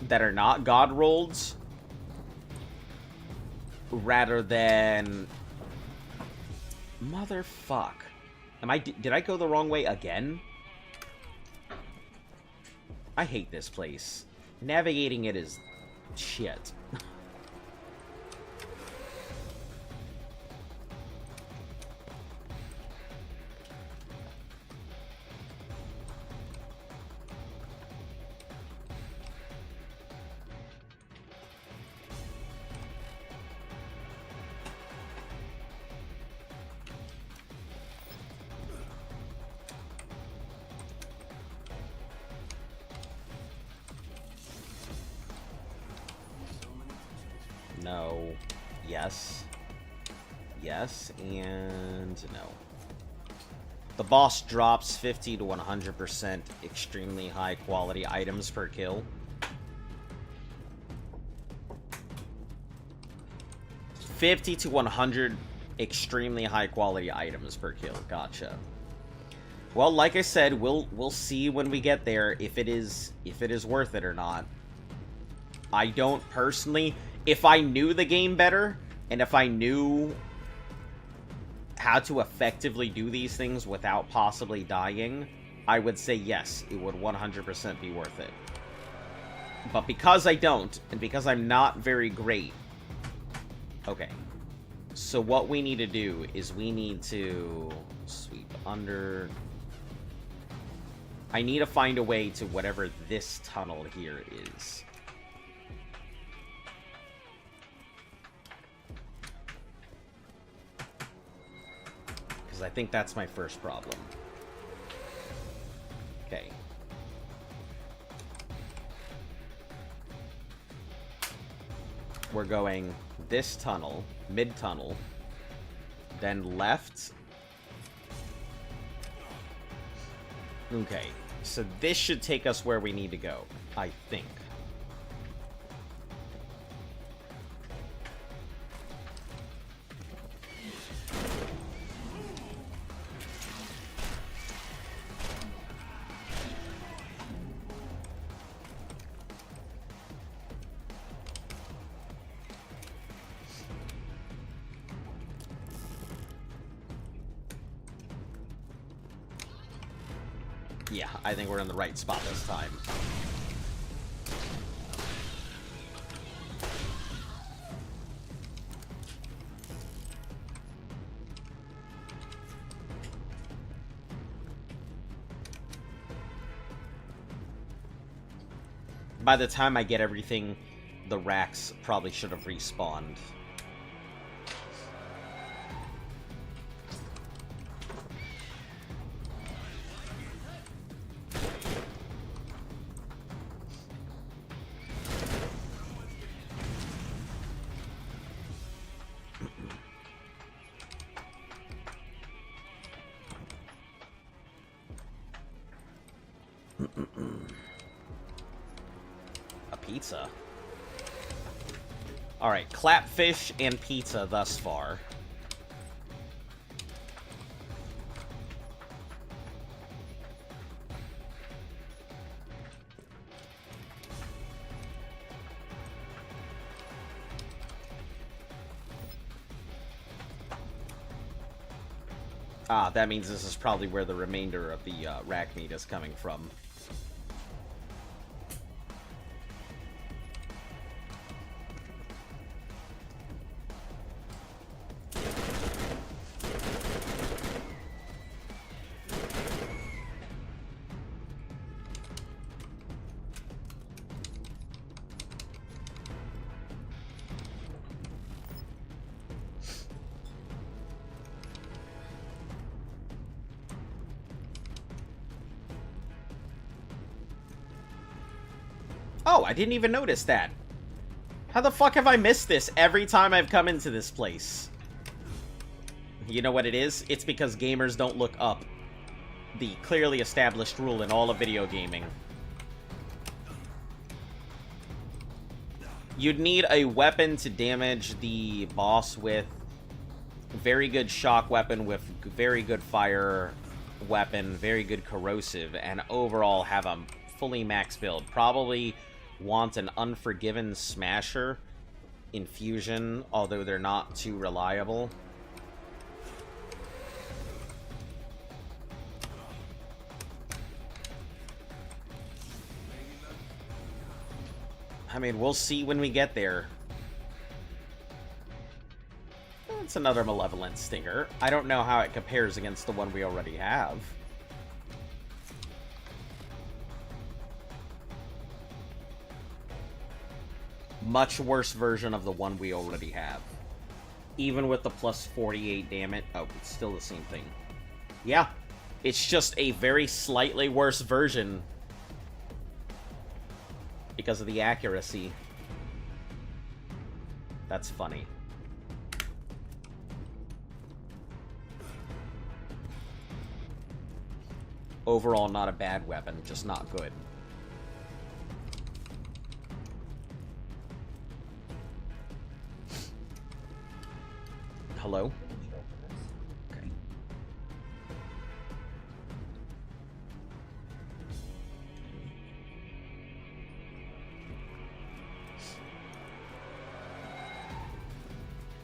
Speaker 2: that are not god rolled rather than... Motherfuck. Did I go the wrong way again? I hate this place. Navigating it is shit. No. Yes. Yes, and no. The boss drops 50 to 100% extremely high quality items per kill. 50 to 100 extremely high quality items per kill. Gotcha. Well, like I said, we'll see when we get there if it is worth it or not. I don't personally... If I knew the game better, and if I knew how to effectively do these things without possibly dying, I would say yes, it would 100% be worth it. But because I don't, and because I'm not very great... Okay. So what we need to do is we need to sweep under... I need to find a way to whatever this tunnel here is. I think that's my first problem. Okay. We're going this tunnel, mid-tunnel, then left. Okay, so this should take us where we need to go, I think. Yeah, I think we're in the right spot this time. By the time I get everything, the racks probably should have respawned. A pizza. Alright, clapfish and pizza thus far. Ah, that means this is probably where the remainder of the rack meat is coming from. Oh, I didn't even notice that. How the fuck have I missed this every time I've come into this place? You know what it is? It's because gamers don't look up the clearly established rule in all of video gaming. You'd need a weapon to damage the boss with very good shock weapon, with very good fire weapon, very good corrosive, and overall have a fully max build. Probably want an Unforgiven Smasher infusion, although they're not too reliable. I mean, we'll see when we get there. It's another Malevolent Stinger. I don't know how it compares against the one we already have. Much worse version of the one we already have. Even with the plus 48 damage. Oh, it's still the same thing. Yeah. It's just a very slightly worse version. Because of the accuracy. That's funny. Overall, not a bad weapon, just not good. Hello? Okay.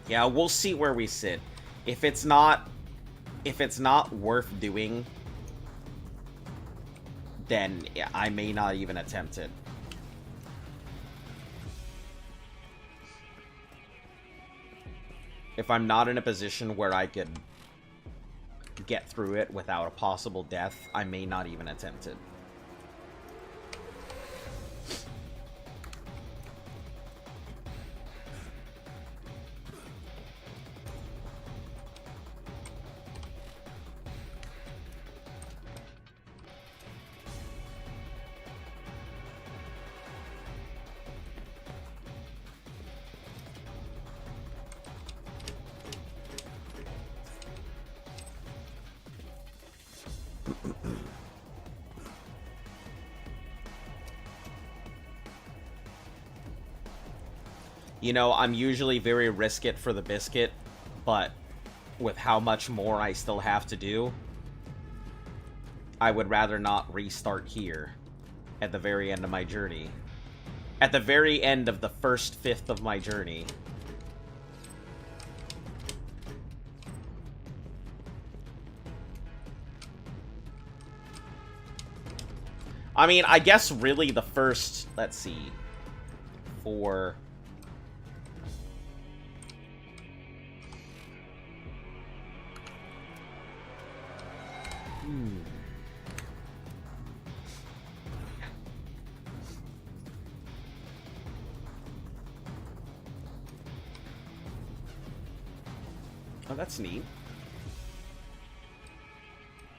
Speaker 2: Yeah, we'll see where we sit. If it's not worth doing, then I may not even attempt it. If I'm not in a position where I could get through it without a possible death, I may not even attempt it. You know, I'm usually very risk it for the biscuit, but with how much more I still have to do, I would rather not restart here at the very end of my journey. At the very end of the first fifth of my journey. I mean, I guess really the first, let's see, 4... Oh, that's neat.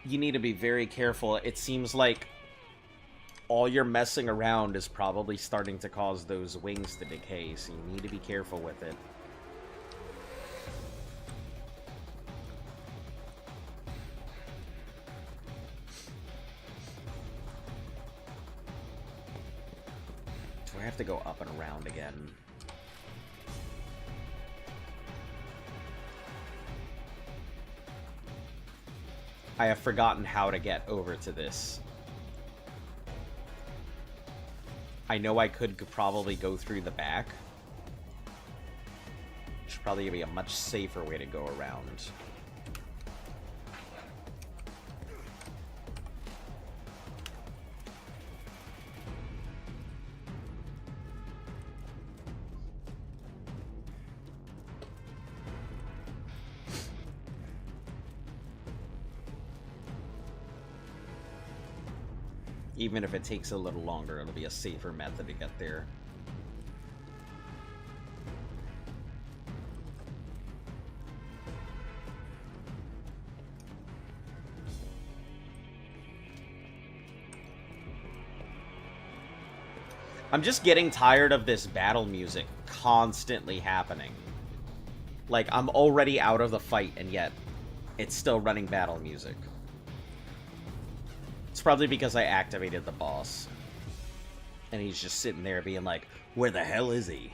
Speaker 2: You need to be very careful. It seems like all your messing around is probably starting to cause those wings to decay, so you need to be careful with it. have to go up and around again. I have forgotten how to get over to this. I know I could probably go through the back. Should probably be a much safer way to go around. Even if it takes a little longer, it'll be a safer method to get there. I'm just getting tired of this battle music constantly happening. Like, I'm already out of the fight, and yet it's still running battle music. It's probably because I activated the boss. And he's just sitting there being like, where the hell is he?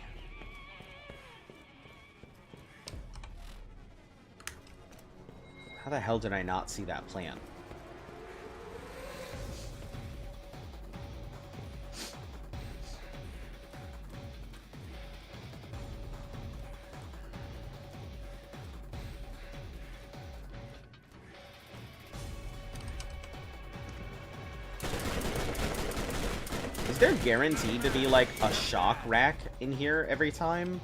Speaker 2: How the hell did I not see that plant? Is there guaranteed to be, like, a shock rack in here every time?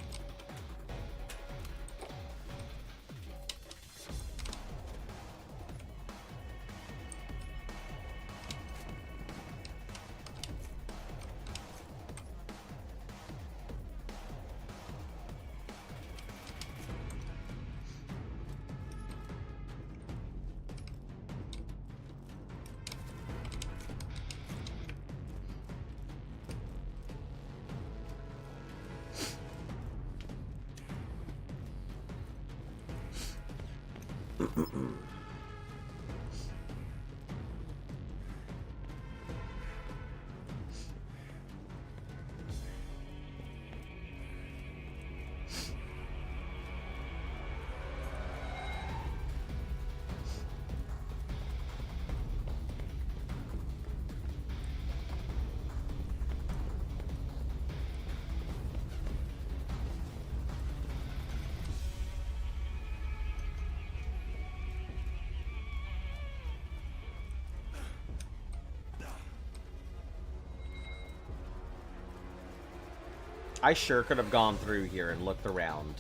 Speaker 2: I sure could have gone through here and looked around,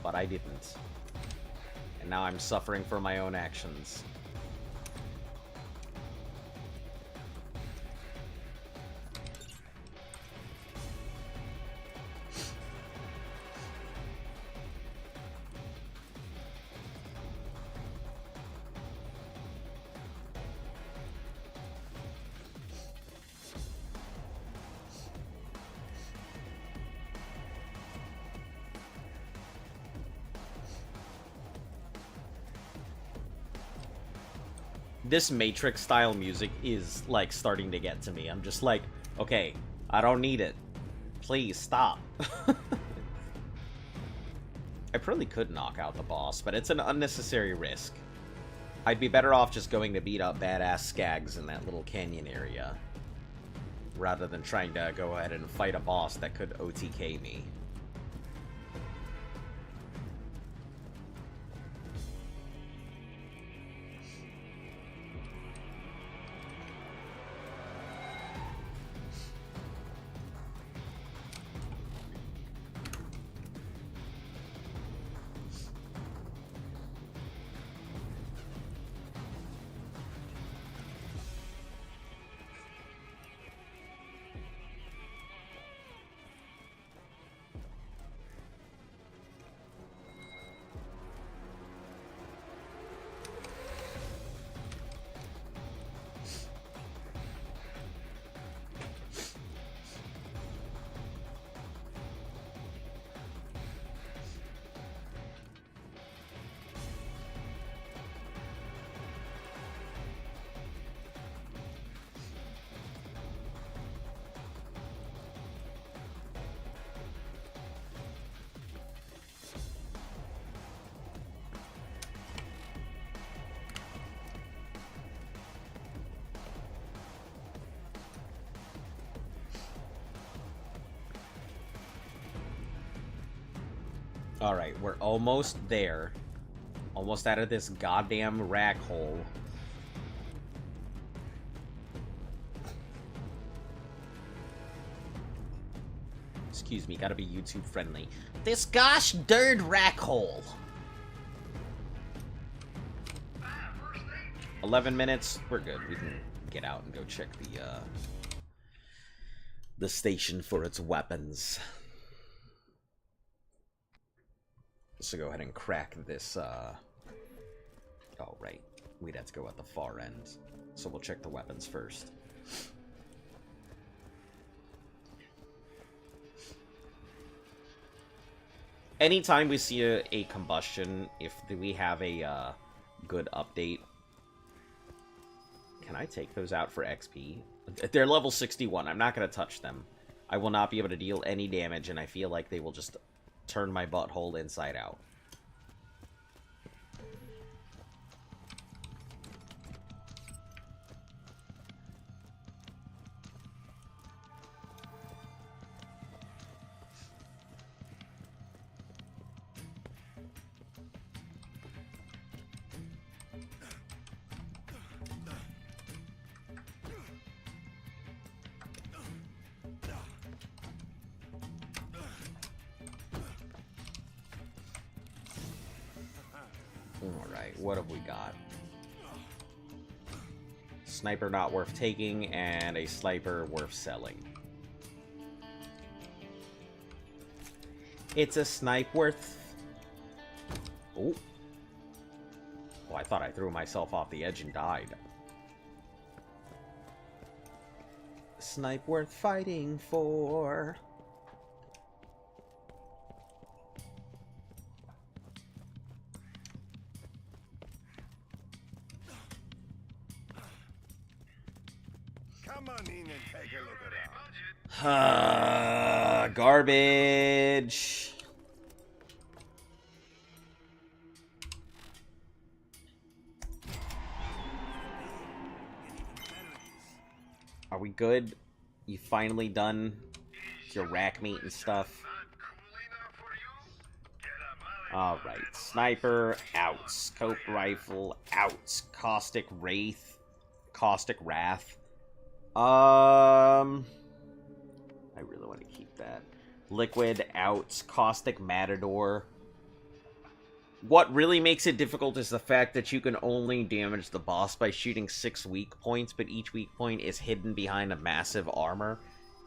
Speaker 2: but I didn't. And now I'm suffering for my own actions. This Matrix-style music is, like, starting to get to me. I'm just like, okay, I don't need it. Please, stop. I probably could knock out the boss, but it's an unnecessary risk. I'd be better off just going to beat up badass skags in that little canyon area, rather than trying to go ahead and fight a boss that could OTK me. Alright, we're almost there. Almost out of this goddamn rack hole. Excuse me, gotta be YouTube friendly. This gosh darn rack hole. 11 minutes, we're good. We can get out and go check the station for its weapons. So go ahead and crack this, oh, right. We'd have to go at the far end. So we'll check the weapons first. Anytime we see a combustion, if we have a good update... Can I take those out for XP? They're level 61. I'm not going to touch them. I will not be able to deal any damage, and I feel like they will just turn my butthole inside out. Alright, what have we got? Sniper not worth taking, and a sniper worth selling. It's a snipe worth... Oh. Oh, I thought I threw myself off the edge and died. Snipe worth fighting for...
Speaker 3: Come on in and take a look around.
Speaker 2: Garbage. Are we good? You finally done your rack meat and stuff? Alright, sniper, out. Scope rifle, out. Caustic wraith, caustic wrath. I really want to keep that. Liquid, out. Caustic matador. What really makes it difficult is the fact that you can only damage the boss by shooting 6 weak points, but each weak point is hidden behind a massive armor.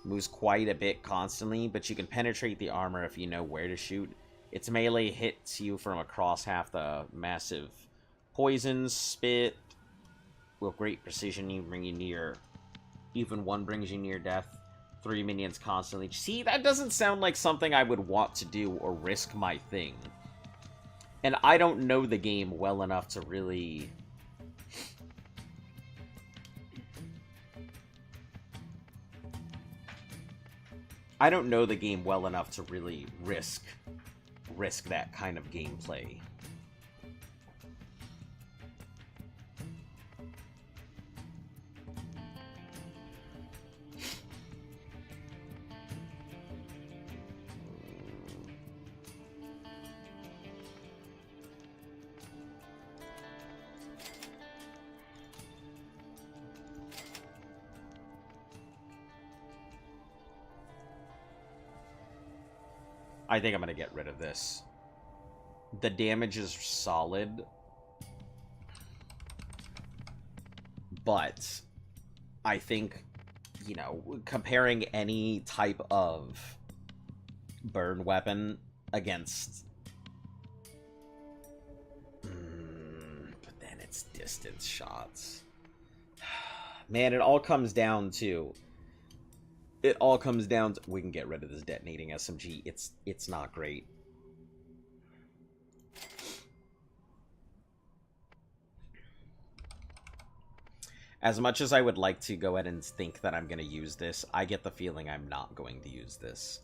Speaker 2: Moves quite a bit constantly, but you can penetrate the armor if you know where to shoot. Its melee hits you from across half the massive poison spit. With great precision, you bring you near. Even one brings you near death. 3 minions constantly. See, that doesn't sound like something I would want to do or risk my thing. And I don't know the game well enough to really... I don't know the game well enough to really risk that kind of gameplay. I think I'm going to get rid of this. The damage is solid. But I think, you know, comparing any type of burn weapon against... but then it's distance shots. Man, it all comes down to... we can get rid of this detonating SMG. It's not great. As much as I would like to go ahead and think that I'm going to use this, I get the feeling I'm not going to use this.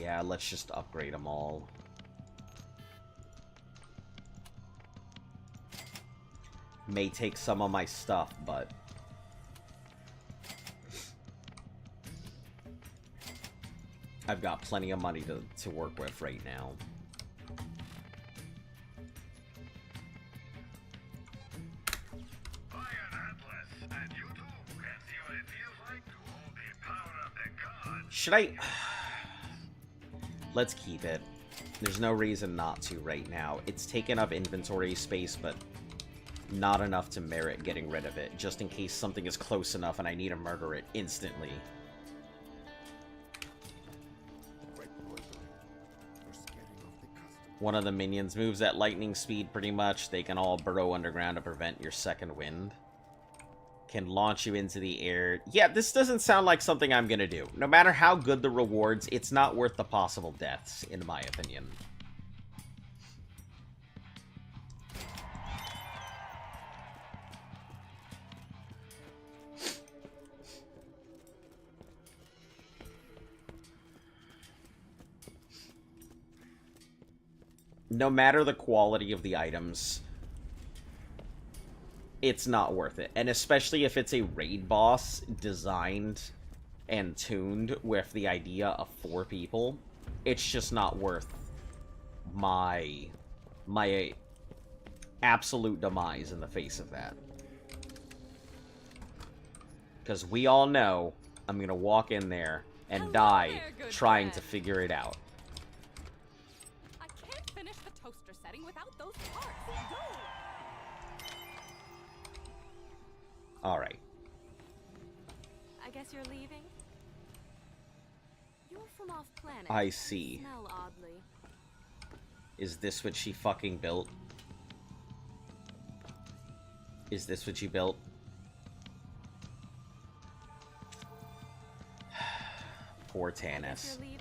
Speaker 2: Yeah, let's just upgrade them all. May take some of my stuff, but... I've got plenty of money to work with right now. Should I... Let's keep it. There's no reason not to right now. It's taken up inventory space, but not enough to merit getting rid of it, just in case something is close enough and I need to murder it instantly. One of the minions moves at lightning speed, pretty much. They can all burrow underground to prevent your second wind. Can launch you into the air. Yeah, this doesn't sound like something I'm gonna do. No matter how good the rewards, it's not worth the possible deaths, in my opinion. No matter the quality of the items, it's not worth it. And especially if it's a raid boss designed and tuned with the idea of 4 people, it's just not worth my absolute demise in the face of that. Because we all know I'm gonna walk in there and die trying to figure it out. Alright.
Speaker 6: I guess you're leaving? You're from off planet.
Speaker 2: I see.
Speaker 6: Smell oddly.
Speaker 2: Is this what she fucking built? Is this what you built? Poor Tannis.
Speaker 6: You're leaving?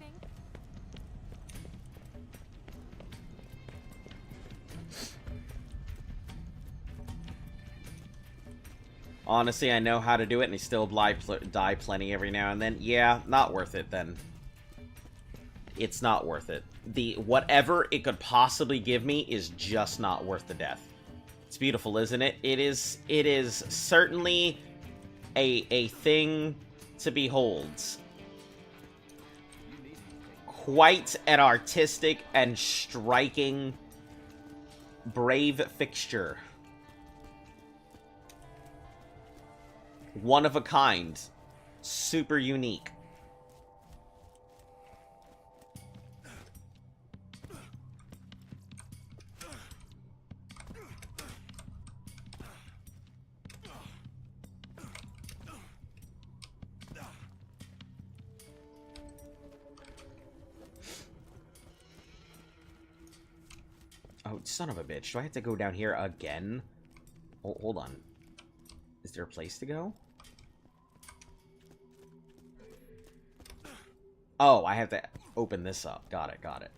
Speaker 2: Honestly, I know how to do it, and I still die plenty every now and then. Yeah, not worth it, then. It's not worth it. Whatever it could possibly give me is just not worth the death. It's beautiful, isn't it? It is certainly a thing to behold. Quite an artistic and striking, brave fixture. One of a kind. Super unique. Oh, son of a bitch. Do I have to go down here again? Oh, hold on. Is there a place to go? Oh, I have to open this up. Got it, got it.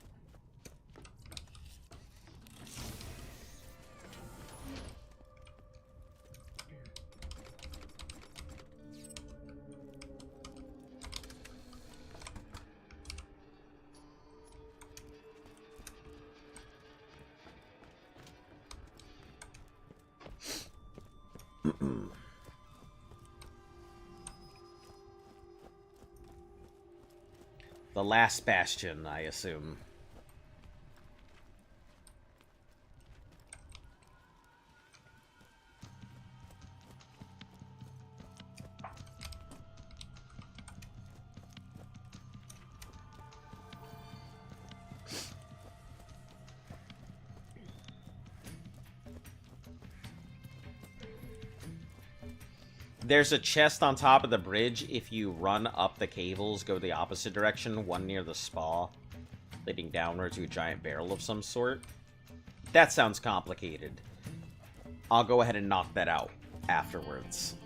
Speaker 2: The last bastion, I assume. There's a chest on top of the bridge. If you run up the cables, go the opposite direction, one near the spa, leading downward to a giant barrel of some sort. That sounds complicated. I'll go ahead and knock that out afterwards.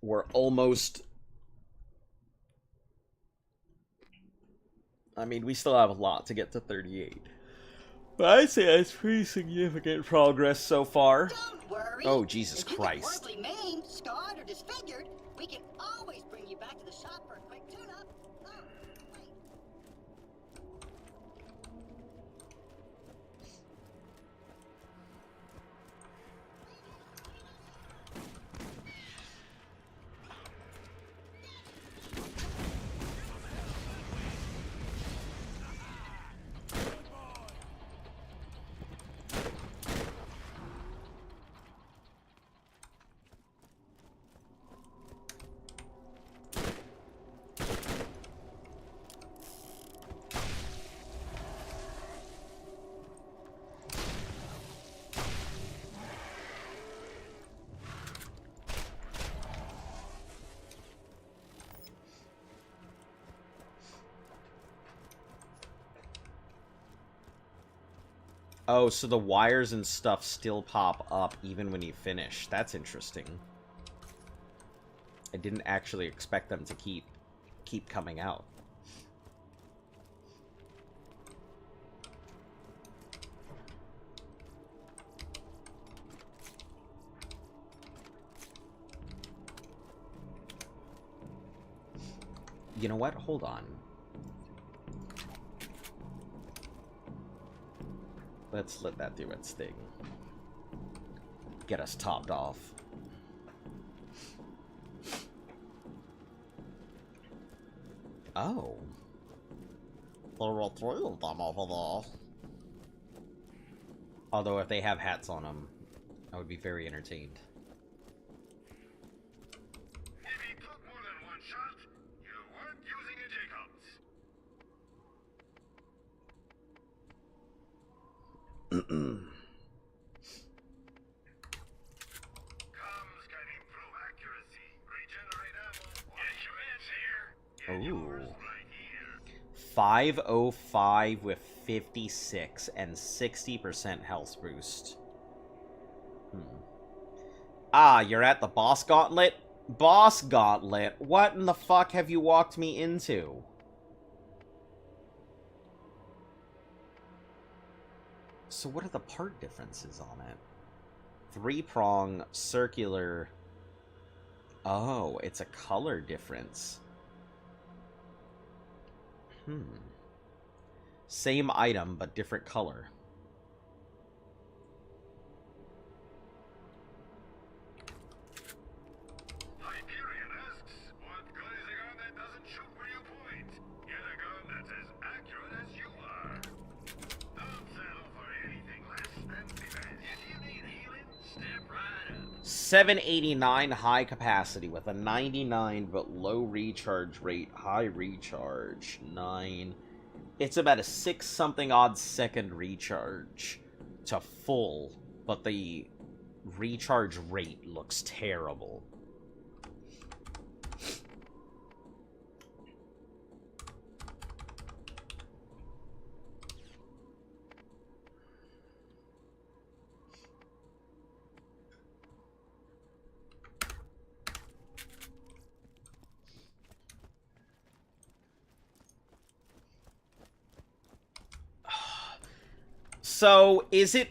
Speaker 2: We're almost... I mean, we still have a lot to get to 38. But I'd say that's pretty significant progress so far.
Speaker 1: Don't worry.
Speaker 2: Oh, Jesus
Speaker 1: if you
Speaker 2: Christ.
Speaker 1: get horribly maimed, scarred, or disfigured, we can always
Speaker 2: Oh, so the wires and stuff still pop up even when you finish. That's interesting. I didn't actually expect them to keep coming out. You know what? Hold on. Let's let that do its thing. Get us topped off. Oh. There were 3 of them over there. Although if they have hats on them, I would be very entertained.
Speaker 3: If he took more than one shot, you weren't using a Jacobs. Comms can improve accuracy, regenerate ammo. Get your heads here. Get yours right here.
Speaker 2: 505 with 56 and 60% health boost. Ah, you're at the boss gauntlet? Boss gauntlet? What in the fuck have you walked me into? So what are the part differences on it? 3-prong, circular... Oh, it's a color difference. Same item, but different color.
Speaker 3: Hyperion asks, what gun is a gun that doesn't shoot where you point? Get a gun that's as accurate as you are. Don't settle for anything less than defense. If you need healing, step right up.
Speaker 2: 789 high capacity with a 99 but low recharge rate, high recharge, 9. It's about a 6-something odd second recharge to full, but the recharge rate looks terrible. So, is it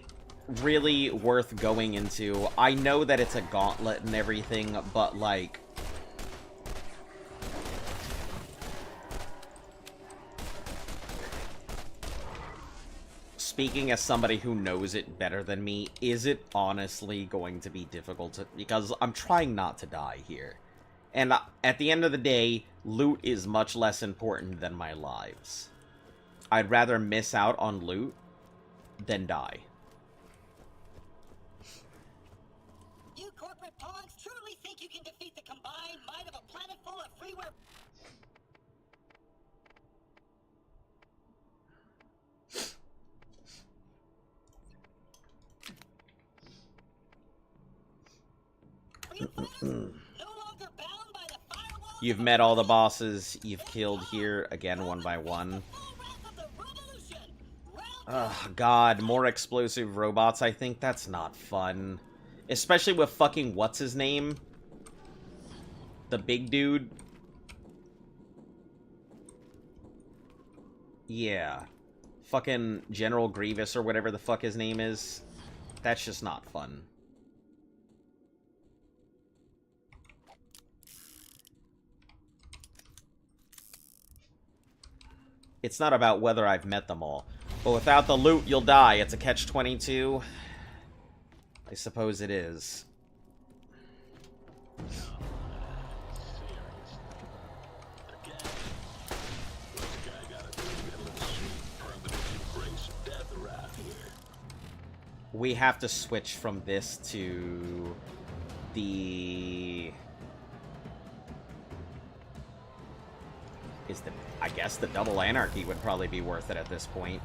Speaker 2: really worth going into? I know that it's a gauntlet and everything, but, like... Speaking as somebody who knows it better than me, is it honestly going to be difficult to... Because I'm trying not to die here. And at the end of the day, loot is much less important than my lives. I'd rather miss out on loot than die.
Speaker 1: You corporate pawns truly think you can defeat the combined might of a planet full of freeware... no longer bound by the firewall.
Speaker 2: You've met all the bosses you've killed here, again, one by one. Ugh, God, more explosive robots, I think that's not fun. Especially with fucking what's-his-name? The big dude? Yeah. Fucking General Grievous or whatever the fuck his name is. That's just not fun. It's not about whether I've met them all. But without the loot, you'll die. It's a catch-22. I suppose it is. We have to switch from this to the... I guess the double anarchy would probably be worth it at this point.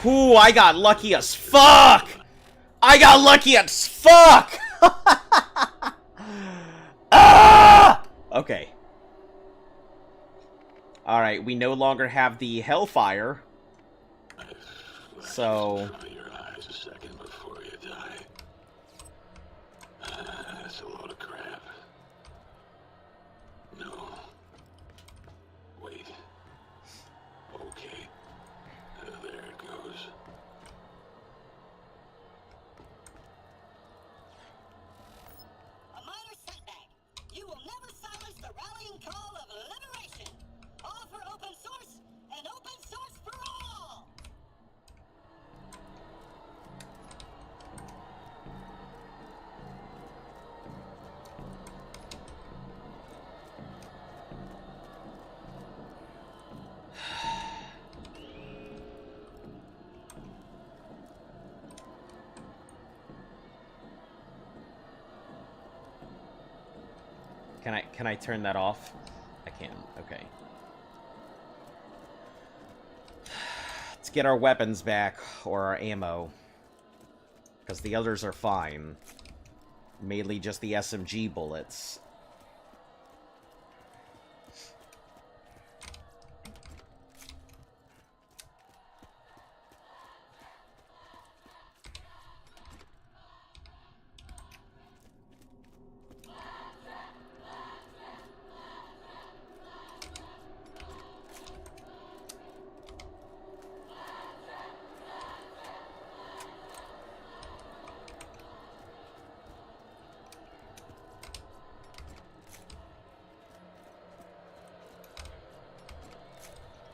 Speaker 2: Ooh, I got lucky as fuck! I got lucky as fuck! Ah! Okay. Alright, we no longer have the Hellfire. So...
Speaker 7: Your eyes a second before you die. That's a load of crap. No. Wait. Okay. There it goes.
Speaker 1: A minor setback. You will never silence the rallying call of liberation. All for open source, and open source for all!
Speaker 2: Can I turn that off? I can. Okay. Let's get our weapons back, or our ammo. Because the others are fine. Mainly just the SMG bullets.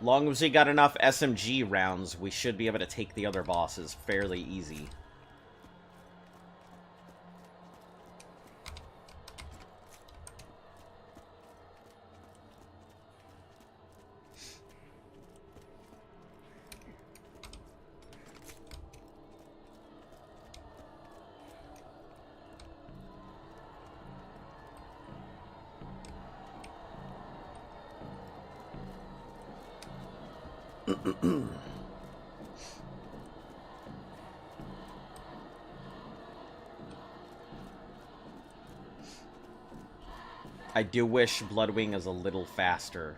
Speaker 2: Long as we got enough SMG rounds, we should be able to take the other bosses fairly easy. I do wish Bloodwing is a little faster.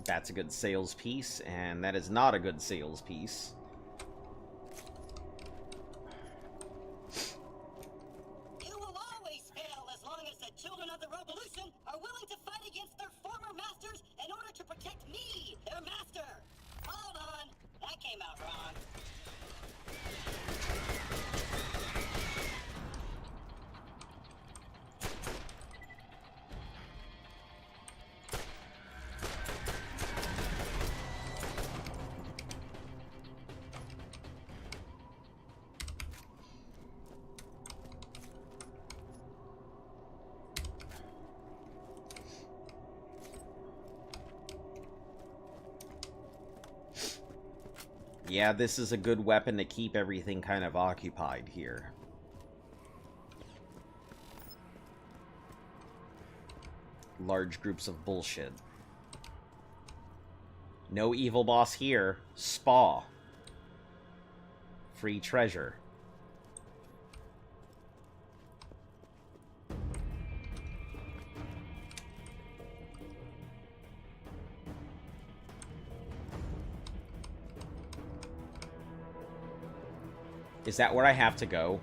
Speaker 2: That's a good sales piece, and that is not a good sales piece.
Speaker 1: You will always fail as long as the children of the revolution are willing to fight against their former masters in order to protect me, their master. Hold on, that came out wrong.
Speaker 2: Yeah, this is a good weapon to keep everything kind of occupied here. Large groups of bullshit. No evil boss here. Spa. Free treasure. Is that where I have to go?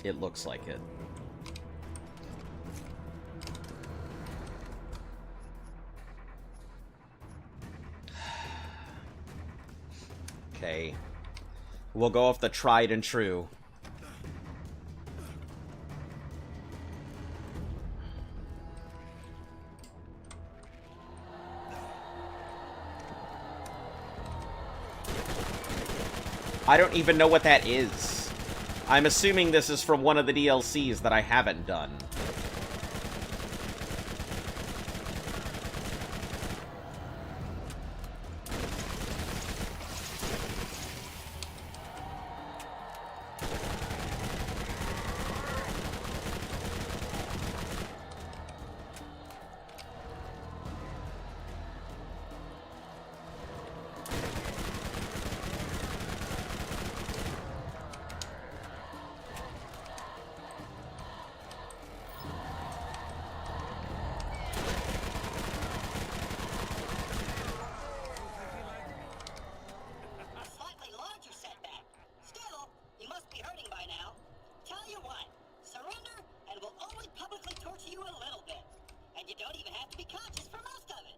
Speaker 2: It looks like it. Okay. We'll go off the tried and true. I don't even know what that is. I'm assuming this is from one of the DLCs that I haven't done.
Speaker 1: A slightly larger setback. Still, you must be hurting by now. Tell you what, surrender and we'll only publicly torture you a little bit. And you don't even have to be conscious for most of it.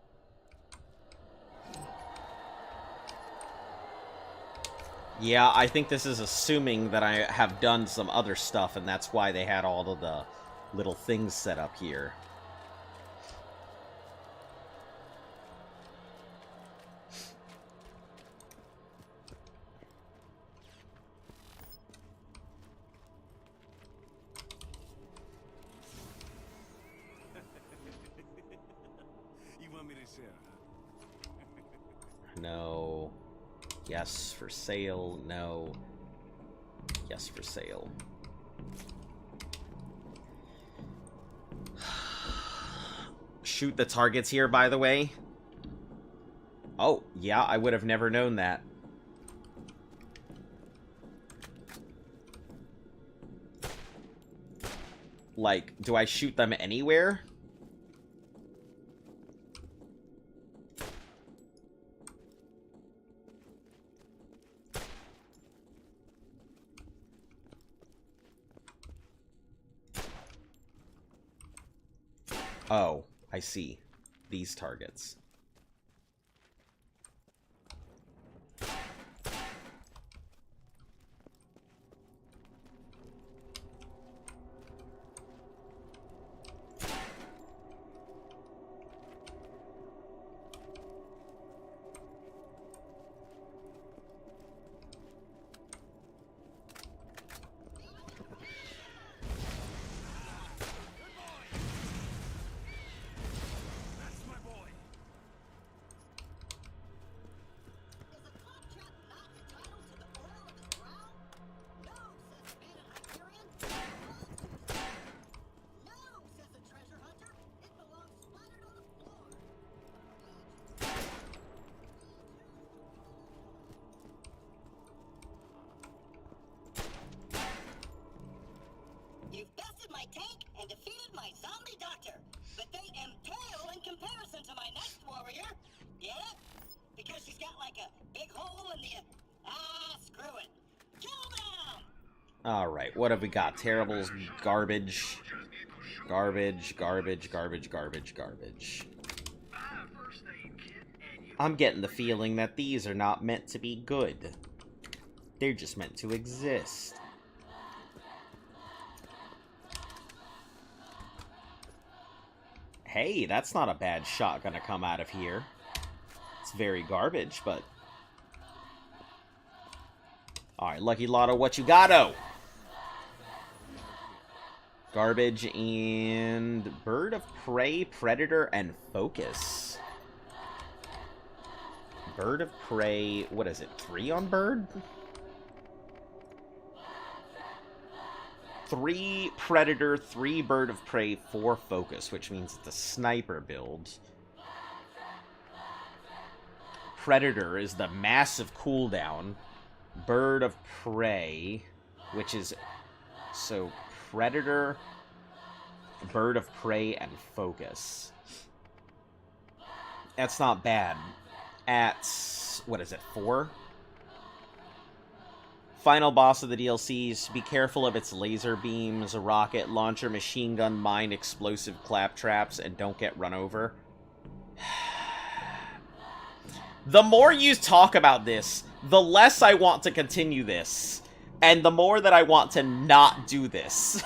Speaker 2: Yeah, I think this is assuming that I have done some other stuff, and that's why they had all of the little things set up here.
Speaker 5: You want me to share, huh?
Speaker 2: No. Yes, for sale. No. Yes, for sale. Shoot the targets here, by the way. Oh, yeah, I would have never known that. Like, do I shoot them anywhere? Oh, I see. These targets.
Speaker 5: That's my boy.
Speaker 1: Is a claptrap not entitled to the oil of his brow? No, says the man at Hyperion. It belongs to his owner. No, says the treasure hunter. It belongs splattered on the floor. You've bested my tank and defeated my zombie doctor, but they am pale in comparison to my next warrior. Get it? Because she's got like a big hole in the... screw it. Kill them!
Speaker 2: Alright, what have we got? Terribles, garbage. Garbage, garbage, garbage, garbage, garbage. I'm getting the feeling that these are not meant to be good. They're just meant to exist. Hey, that's not a bad shot gonna come out of here. It's very garbage, but... Alright, Lucky Lotto, what you got-o? Garbage and... Bird of Prey, Predator, and Focus. Bird of Prey... What is it? 3 on Bird? 3 Predator, 3 Bird of Prey, 4 Focus, which means it's a sniper build. Predator is the massive cooldown. Bird of Prey, which is... So, Predator, Bird of Prey, and Focus. That's not bad. At... What is it, 4? Final boss of the DLCs, be careful of its laser beams, rocket launcher, machine gun, mine, explosive claptraps, and don't get run over. The more you talk about this, the less I want to continue this, and the more that I want to not do this.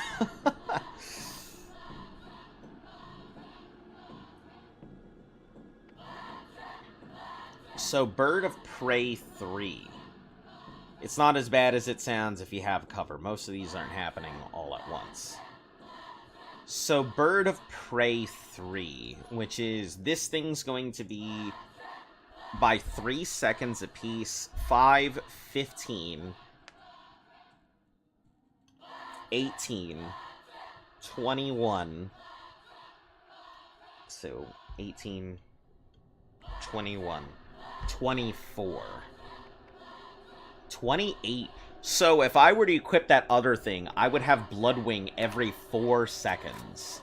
Speaker 2: So, Bird of Prey 3. It's not as bad as it sounds if you have cover. Most of these aren't happening all at once. So, Bird of Prey 3, which is, this thing's going to be by 3 seconds apiece, 5, 15, 18, 21, so 18, 21, 24, 28. So if I were to equip that other thing, I would have Bloodwing every 4 seconds.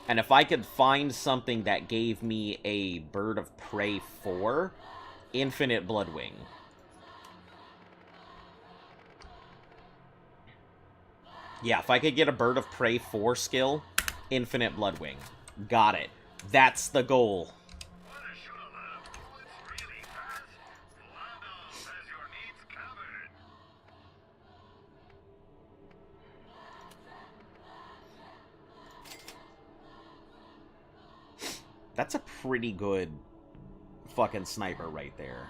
Speaker 2: And if I could find something that gave me a Bird of Prey 4, Infinite Bloodwing. Yeah, if I could get a Bird of Prey 4 skill, Infinite Bloodwing. Got it. That's the goal. That's a pretty good fucking sniper right there.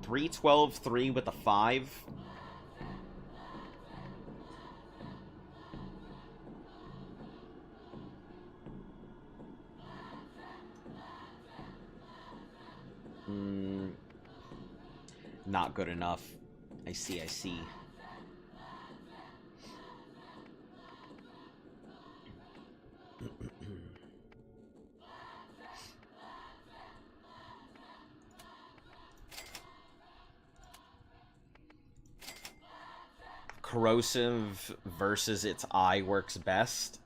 Speaker 2: 312, 3 with a 5. Not good enough. I see, I see. Corrosive versus its eye works best.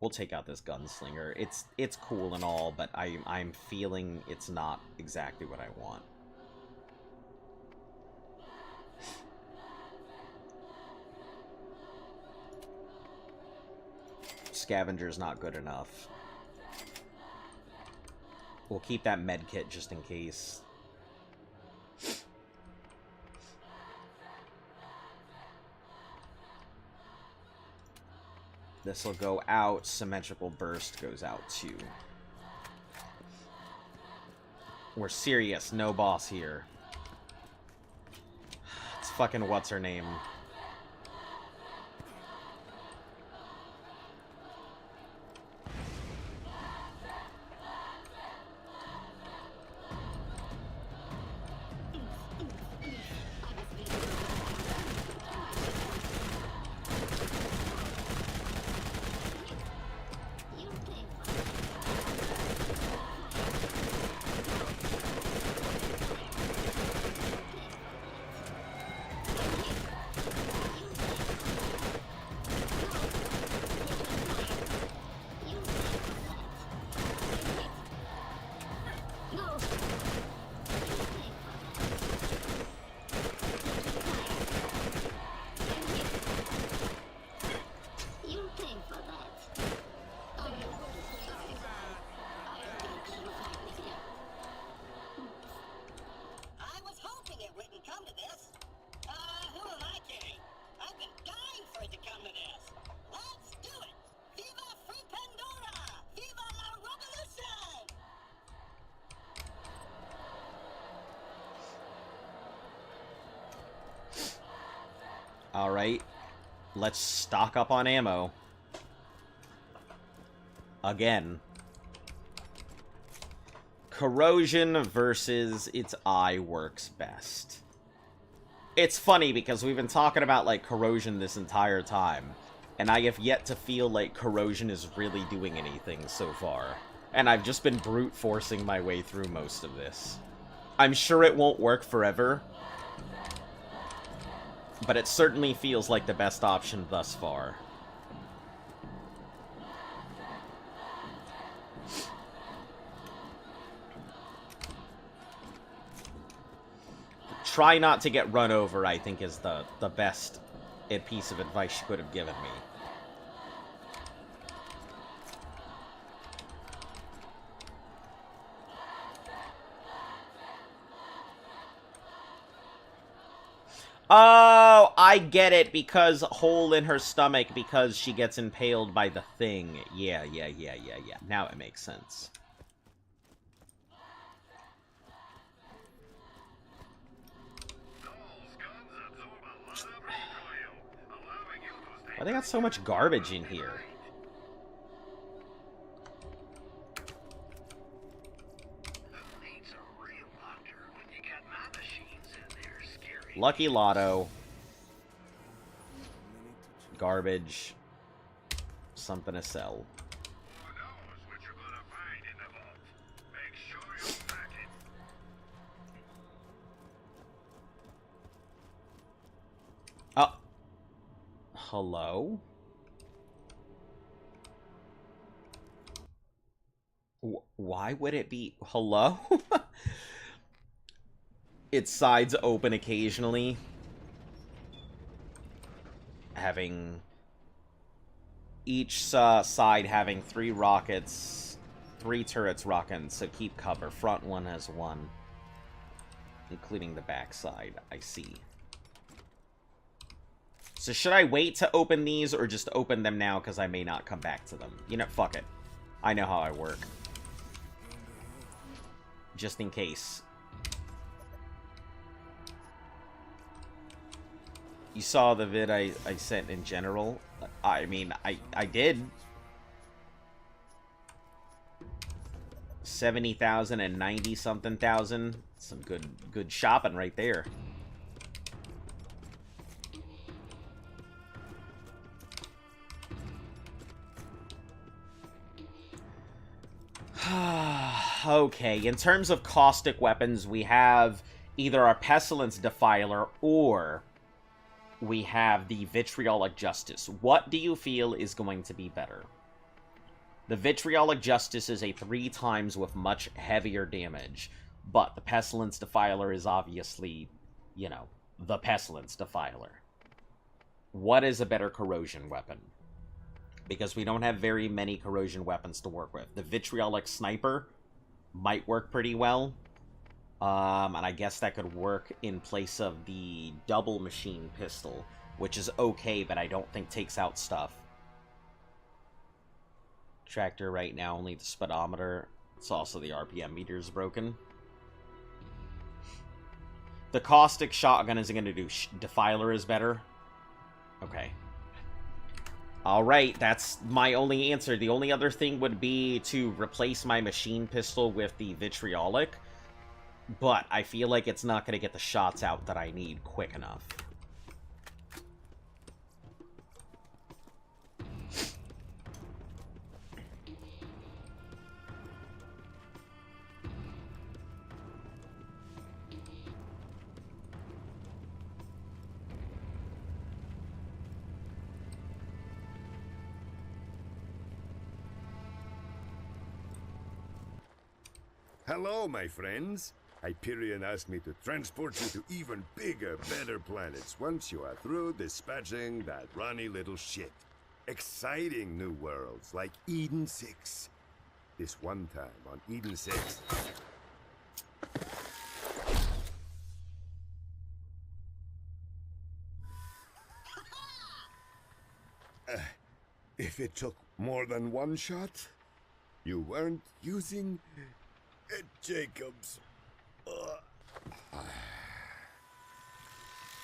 Speaker 2: We'll take out this gunslinger. It's cool and all, but I'm feeling it's not exactly what I want. Scavenger's not good enough. We'll keep that med kit just in case. This will go out. Symmetrical Burst goes out too. We're serious. No boss here. It's fucking what's her name? Alright, let's stock up on ammo. Again. Corrosion versus its eye works best. It's funny because we've been talking about, like, corrosion this entire time, and I have yet to feel like corrosion is really doing anything so far. And I've just been brute forcing my way through most of this. I'm sure it won't work forever, but it certainly feels like the best option thus far. Try not to get run over, I think, is the best piece of advice you could have given me. Oh, I get it, because hole in her stomach because she gets impaled by the thing. Yeah. Now it makes sense. Why they got so much garbage in here? Lucky Lotto. Garbage. Something to sell. Oh. Hello? Why would it be... Hello? Its sides open occasionally. Having... Each side having 3 rockets. 3 turrets rocking, so keep cover. Front one has 1. Including the back side. I see. So should I wait to open these, or just open them now, because I may not come back to them? You know, fuck it. I know how I work. Just in case. You saw the vid I sent in general? I mean, I did. 70,000 and 90-something thousand. Some good shopping right there. Okay, in terms of caustic weapons, we have either our Pestilence Defiler or we have the Vitriolic Justice. What do you feel is going to be better? The Vitriolic Justice is a 3 times with much heavier damage, but the Pestilence Defiler is obviously, you know, the Pestilence Defiler. What is a better corrosion weapon? Because we don't have very many corrosion weapons to work with. The Vitriolic Sniper might work pretty well. And I guess that could work in place of the double machine pistol, which is okay, but I don't think takes out stuff. Tractor right now, only the speedometer. It's also the RPM meter is broken. The caustic shotgun isn't going to do. Defiler is better. Okay. Alright, that's my only answer. The only other thing would be to replace my machine pistol with the Vitriolic. But I feel like it's not going to get the shots out that I need quick enough.
Speaker 3: Hello, my friends. Hyperion asked me to transport you to even bigger, better planets once you are through dispatching that runny little shit. Exciting new worlds like Eden 6. This one time on Eden 6... if it took more than one shot, you weren't using... Jacobs.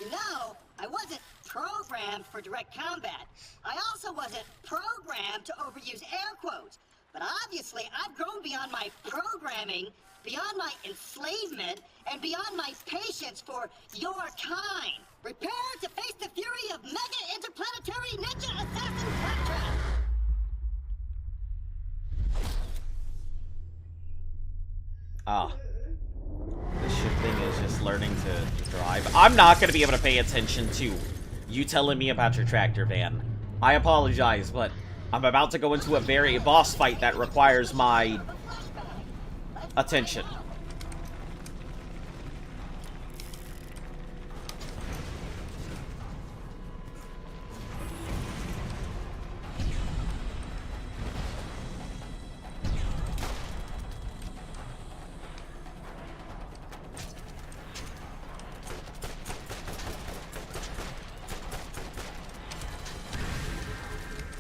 Speaker 1: You know, I wasn't programmed for direct combat. I also wasn't programmed to overuse air quotes. But obviously, I've grown beyond my programming, beyond my enslavement, and beyond my patience for your kind. Prepare to face the fury of mega interplanetary ninja assassin Claptrap.
Speaker 2: Ah. This shit thing is just learning to drive. I'm not going to be able to pay attention to you telling me about your tractor van. I apologize, but I'm about to go into a boss fight that requires my attention.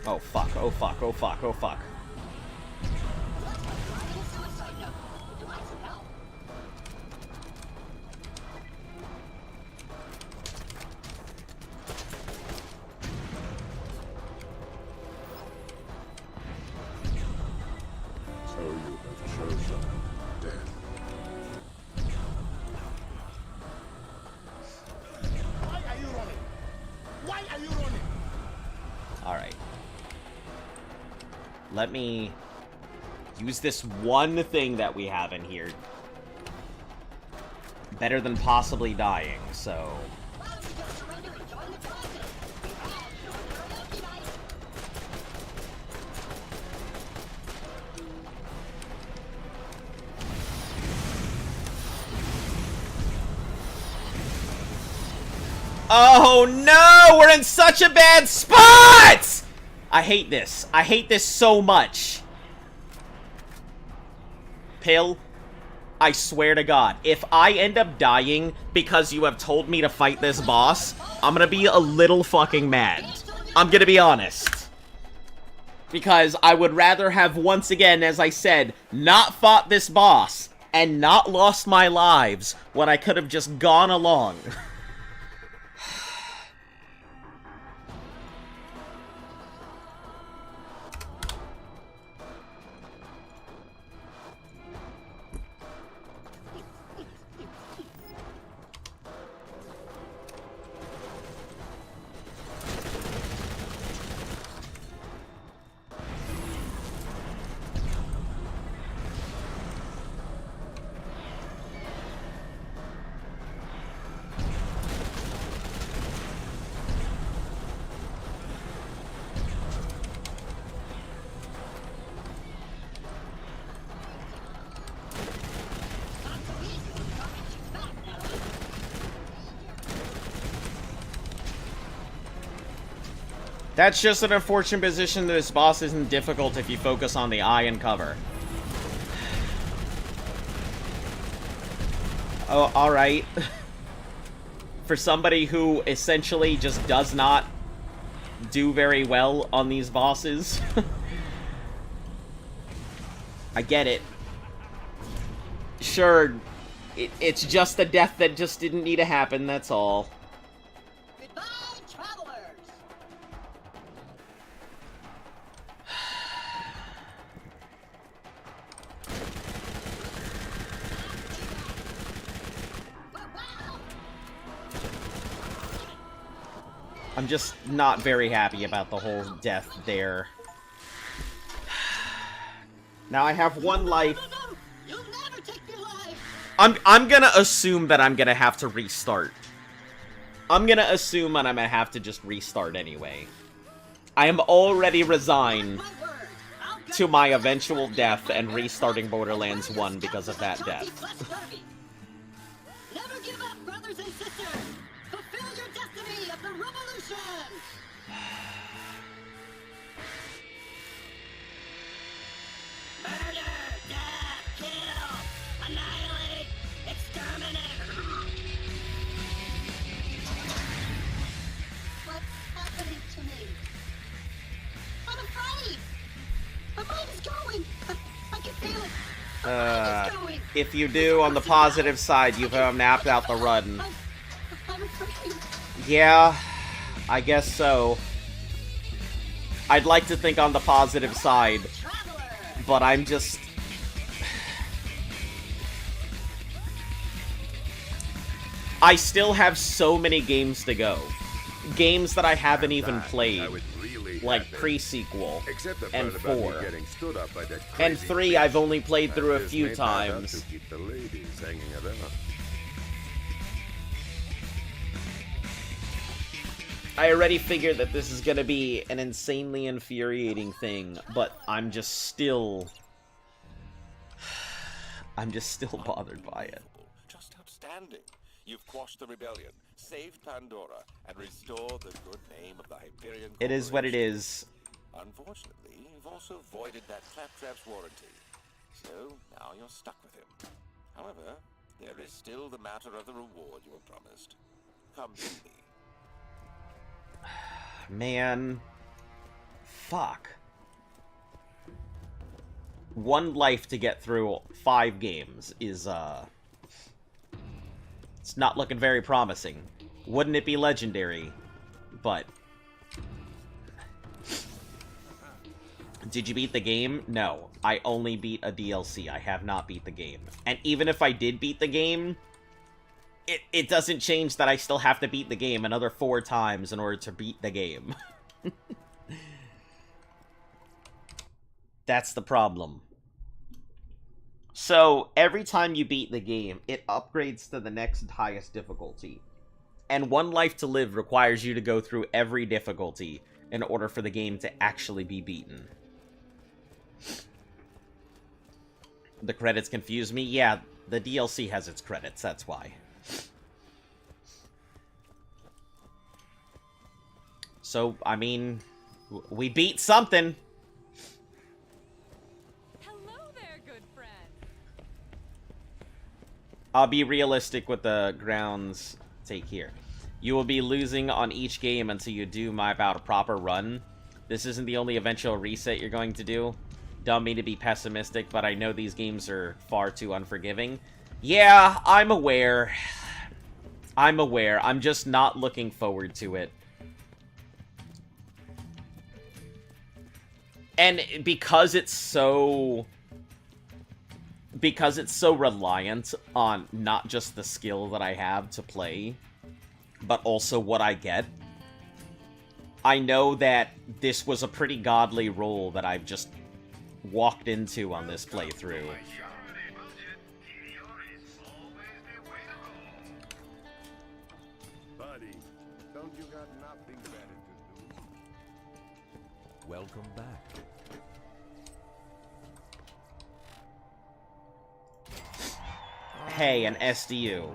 Speaker 2: Oh fuck, oh fuck, oh fuck, oh fuck. Let me use this one thing that we have in here. Better than possibly dying, so... Oh no! We're in such a bad spot! I hate this. I hate this so much. Pill, I swear to God, if I end up dying because you have told me to fight this boss, I'm gonna be a little fucking mad. I'm gonna be honest. Because I would rather have, once again, as I said, not fought this boss and not lost my lives when I could have just gone along. That's just an unfortunate position that this boss isn't difficult if you focus on the eye and cover. Oh, alright. For somebody who essentially just does not do very well on these bosses. I get it. Sure, it's just a death that just didn't need to happen, that's all.
Speaker 1: Goodbye, travelers!
Speaker 2: I'm just not very happy about the whole death there. Now I have one life.
Speaker 1: No! You'll never take your life!
Speaker 2: I'm gonna assume that I'm gonna have to restart. I'm gonna assume that I'm gonna have to just restart anyway. I am already resigned
Speaker 1: My word, I'll get
Speaker 2: to my eventual death and restarting Borderlands 1 because of that death.
Speaker 1: Never give up, brothers and sisters! Fulfill your destiny of the revolution! Murder, death, kill, annihilate, exterminate! What's happening to me? I'm afraid! My mind is going! I can feel it! My mind is going!
Speaker 2: If you do, on the positive side, you've mapped out the run.
Speaker 1: I'm afraid.
Speaker 2: Yeah, I guess so. I'd like to think on the positive side,
Speaker 1: Traveler!
Speaker 2: but I'm just... I still have so many games to go. Games that I haven't even played. Like pre-sequel,
Speaker 3: Except the
Speaker 2: and
Speaker 3: part about me
Speaker 2: 4.
Speaker 3: getting stood up by that
Speaker 2: And
Speaker 3: crazy
Speaker 2: 3
Speaker 3: bitch.
Speaker 2: I've only played through a
Speaker 3: Just
Speaker 2: few
Speaker 3: made that up
Speaker 2: times.
Speaker 3: to keep the ladies hanging around.
Speaker 2: I already figured that this is gonna be an insanely infuriating thing, but I'm just still bothered by it.
Speaker 8: Just outstanding. You've quashed the rebellion, saved Pandora, and restored the good name of the Hyperion
Speaker 2: It is what it
Speaker 8: Corporation.
Speaker 2: is.
Speaker 8: Unfortunately, you've also voided that Claptrap's warranty. So, now you're stuck with him. However, there is still the matter of the reward you were promised. Come to me.
Speaker 2: Man. Fuck. 1 life to get through 5 games is, it's not looking very promising. Wouldn't it be legendary? But... Did you beat the game? No. I only beat a DLC. I have not beat the game. And even if I did beat the game, it doesn't change that I still have to beat the game another 4 times in order to beat the game. That's the problem. So, every time you beat the game, it upgrades to the next highest difficulty. And One Life to Live requires you to go through every difficulty in order for the game to actually be beaten. The credits confuse me? Yeah, the DLC has its credits, that's why. So, I mean, we beat something.
Speaker 6: Hello there, good friend.
Speaker 2: I'll be realistic with the grounds take here. You will be losing on each game until you do my about a proper run. This isn't the only eventual reset you're going to do. Dumb me to be pessimistic, but I know these games are far too unforgiving. Yeah, I'm aware. I'm aware. I'm just not looking forward to it. And because it's so reliant on not just the skill that I have to play, but also what I get, I know that this was a pretty godly role that I've just walked into on this playthrough.
Speaker 3: Buddy, don't you got nothing better to do?
Speaker 9: Welcome back.
Speaker 2: Hey, an SDU.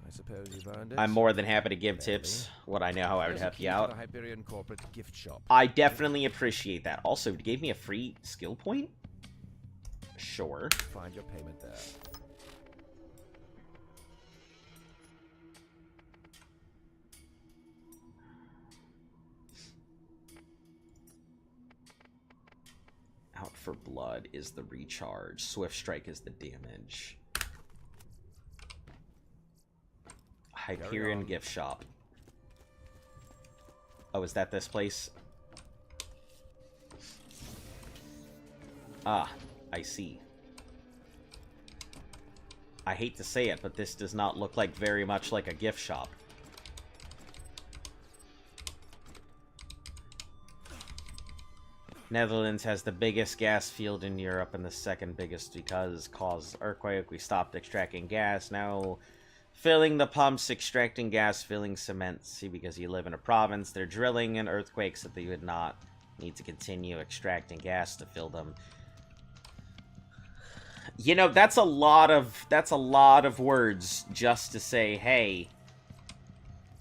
Speaker 9: I suppose you've earned it.
Speaker 2: I'm more than happy to give tips. What I know how I would help you out.
Speaker 9: The Hyperion corporate gift shop.
Speaker 2: I definitely appreciate that. Also, it gave me a free skill point? Sure.
Speaker 9: Find your payment there.
Speaker 2: Out for blood is the recharge. Swift strike is the damage. Hyperion gift shop. Oh, is that this place? Ah, I see. I hate to say it, but this does not look like very much like a gift shop. Netherlands has the biggest gas field in Europe and the second biggest because caused earthquake. We stopped extracting gas. Now filling the pumps, extracting gas, filling cement. See, because you live in a province, they're drilling and earthquakes that they would not need to continue extracting gas to fill them. You know, that's a lot of words just to say, hey,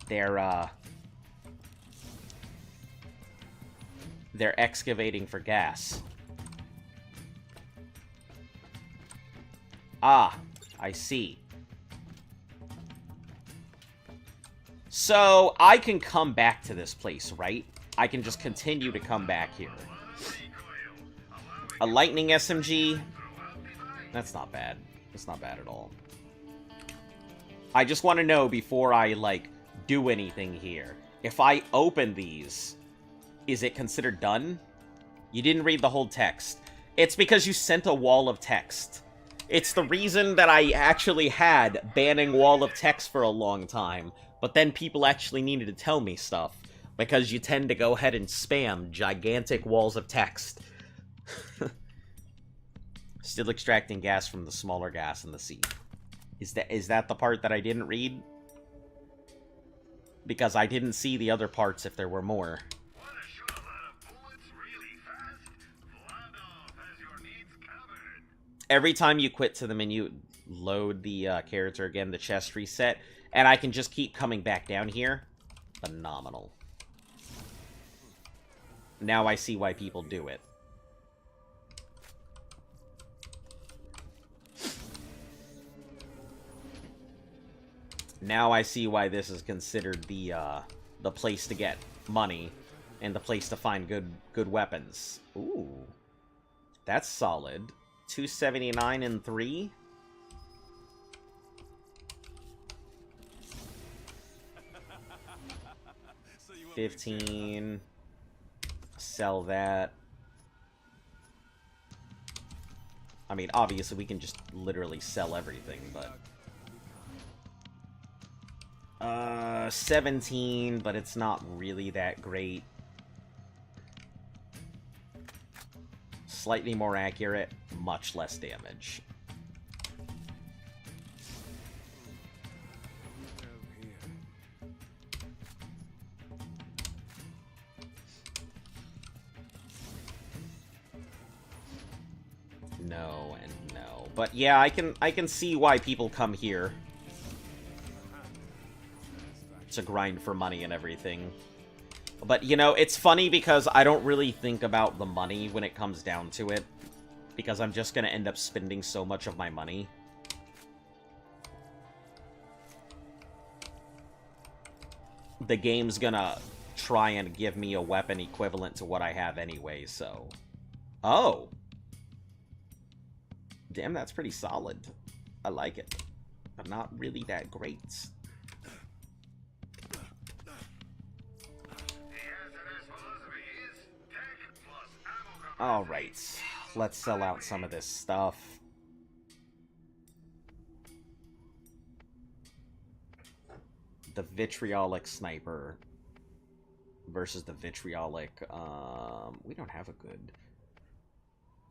Speaker 2: they're excavating for gas. Ah, I see. So, I can come back to this place, right? I can just continue to come back here. A lightning SMG? That's not bad. That's not bad at all. I just want to know before I, like, do anything here. If I open these, is it considered done? You didn't read the whole text. It's because you sent a wall of text. It's the reason that I actually had banning wall of text for a long time, but then people actually needed to tell me stuff, because you tend to go ahead and spam gigantic walls of text. Still extracting gas from the smaller gas in the sea. Is that the part that I didn't read? Because I didn't see the other parts if there were more. Every time you quit to the menu, load the character again, the chest reset, and I can just keep coming back down here. Phenomenal. Now I see why people do it. Now I see why this is considered the place to get money and the place to find good weapons. Ooh, that's solid. 279 and 3.
Speaker 5: So you want
Speaker 2: 15. Sell that. I mean, obviously we can just literally sell everything, but 17, but it's not really that great. Slightly more accurate, much less damage. No and no. But yeah, I can see why people come here to grind for money and everything. But, you know, it's funny because I don't really think about the money when it comes down to it. Because I'm just going to end up spending so much of my money. The game's going to try and give me a weapon equivalent to what I have anyway, so... Oh! Damn, that's pretty solid. I like it. But not really that great. Alright, let's sell out some of this stuff. The vitriolic sniper versus the vitriolic, we don't have a good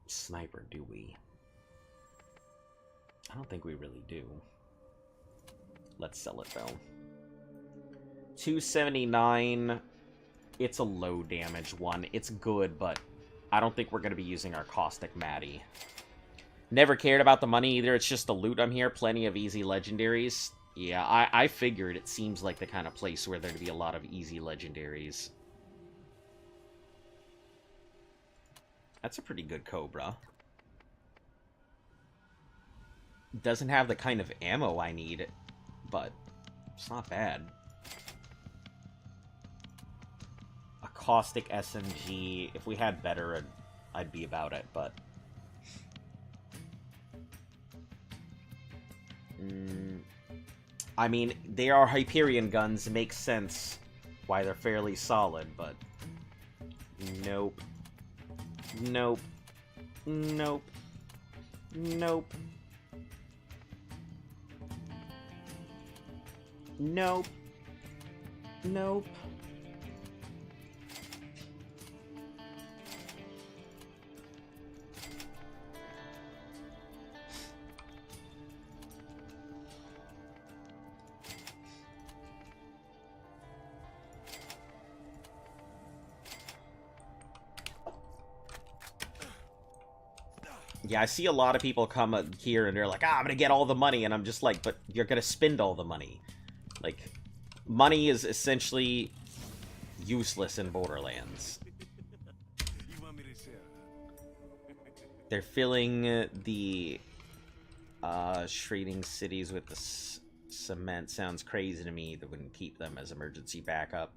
Speaker 2: sniper, do we? I don't think we really do. Let's sell it, though. 279, it's a low damage one. It's good, but I don't think we're going to be using our Caustic Maddie. Never cared about the money either. It's just the loot I'm here. Plenty of easy legendaries. Yeah, I figured it seems like the kind of place where there'd be a lot of easy legendaries. That's a pretty good Cobra. Doesn't have the kind of ammo I need, but it's not bad. Caustic SMG. If we had better, I'd be about it, but... I mean, they are Hyperion guns. It makes sense why they're fairly solid, but... Nope. Nope. Nope. Nope. Nope. Nope. Yeah, I see a lot of people come here and they're like, I'm gonna get all the money, and I'm just like, but you're gonna spend all the money. Like, money is essentially useless in Borderlands. They're filling the shredding cities with the cement. Sounds crazy to me. They wouldn't keep them as emergency backup.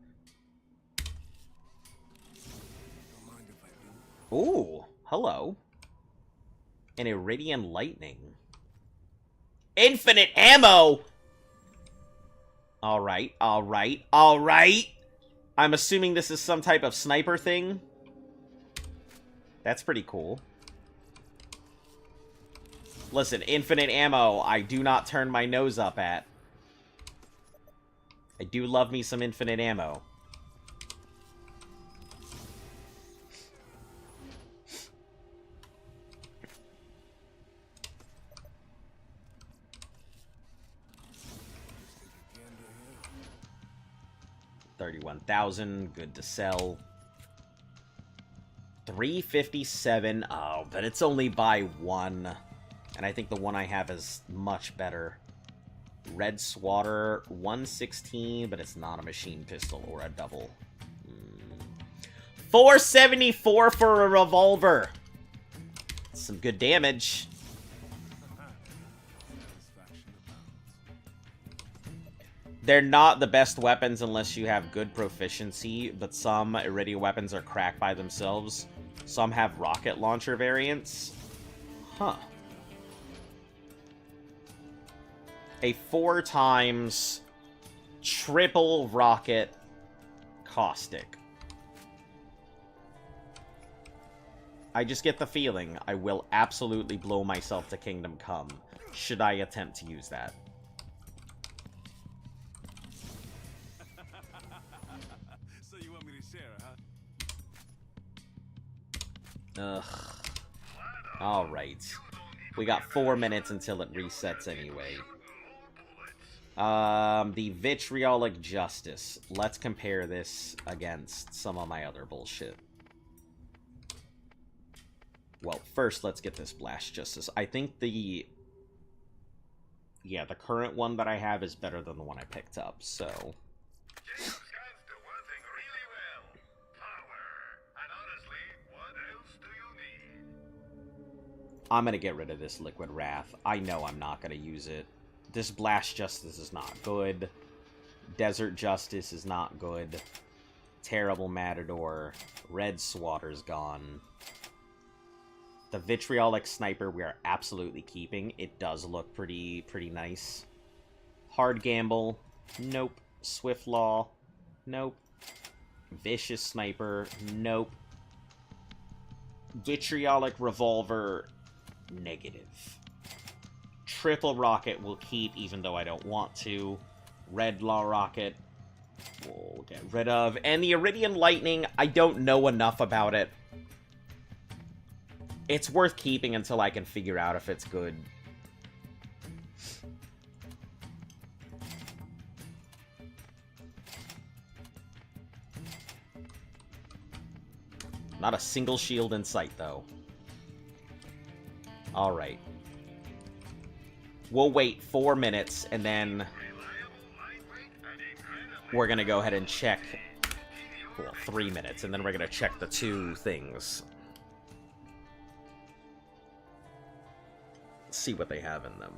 Speaker 2: Ooh, hello. An Iridian Lightning. Infinite ammo! Alright, alright, alright! I'm assuming this is some type of sniper thing. That's pretty cool. Listen, infinite ammo, I do not turn my nose up at. I do love me some infinite ammo. $31,000, good to sell. 357. Oh, but it's only by one. And I think the one I have is much better. Red Swatter, 116, but it's not a machine pistol or a double. 474 for a revolver. Some good damage. They're not the best weapons unless you have good proficiency, but some Iridian weapons are cracked by themselves. Some have rocket launcher variants. Huh. A 4x triple rocket caustic. I just get the feeling I will absolutely blow myself to Kingdom Come should I attempt to use that.
Speaker 5: So you want me to share, huh?
Speaker 2: Ugh. Alright. We got 4 minutes until it resets anyway. The Vitriolic Justice. Let's compare this against some of my other bullshit. Well, first, let's get this Blast Justice. I think the... Yeah, the current one that I have is better than the one I picked up, so... I'm gonna get rid of this Liquid Wrath. I know I'm not gonna use it. This Blast Justice is not good. Desert Justice is not good. Terrible Matador. Red Swatter's gone. The Vitriolic Sniper we are absolutely keeping. It does look pretty nice. Hard Gamble. Nope. Swift Law. Nope. Vicious Sniper. Nope. Vitriolic Revolver. Negative. Triple Rocket will keep, even though I don't want to. Red Law Rocket, we'll get rid of. And the Iridian Lightning, I don't know enough about it. It's worth keeping until I can figure out if it's good. Not a single shield in sight, though. Alright. We'll wait 4 minutes, and then we're going to go ahead and check... Well, 3 minutes, and then we're going to check the 2 things. See what they have in them.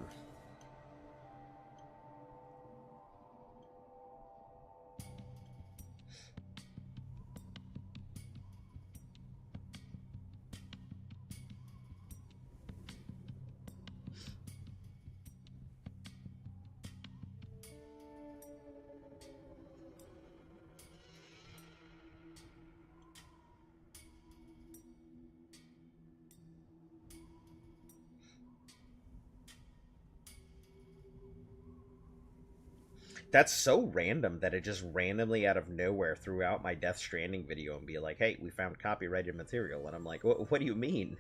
Speaker 2: That's so random that it just randomly out of nowhere threw out my Death Stranding video and be like, hey, we found copyrighted material. And I'm like, what do you mean?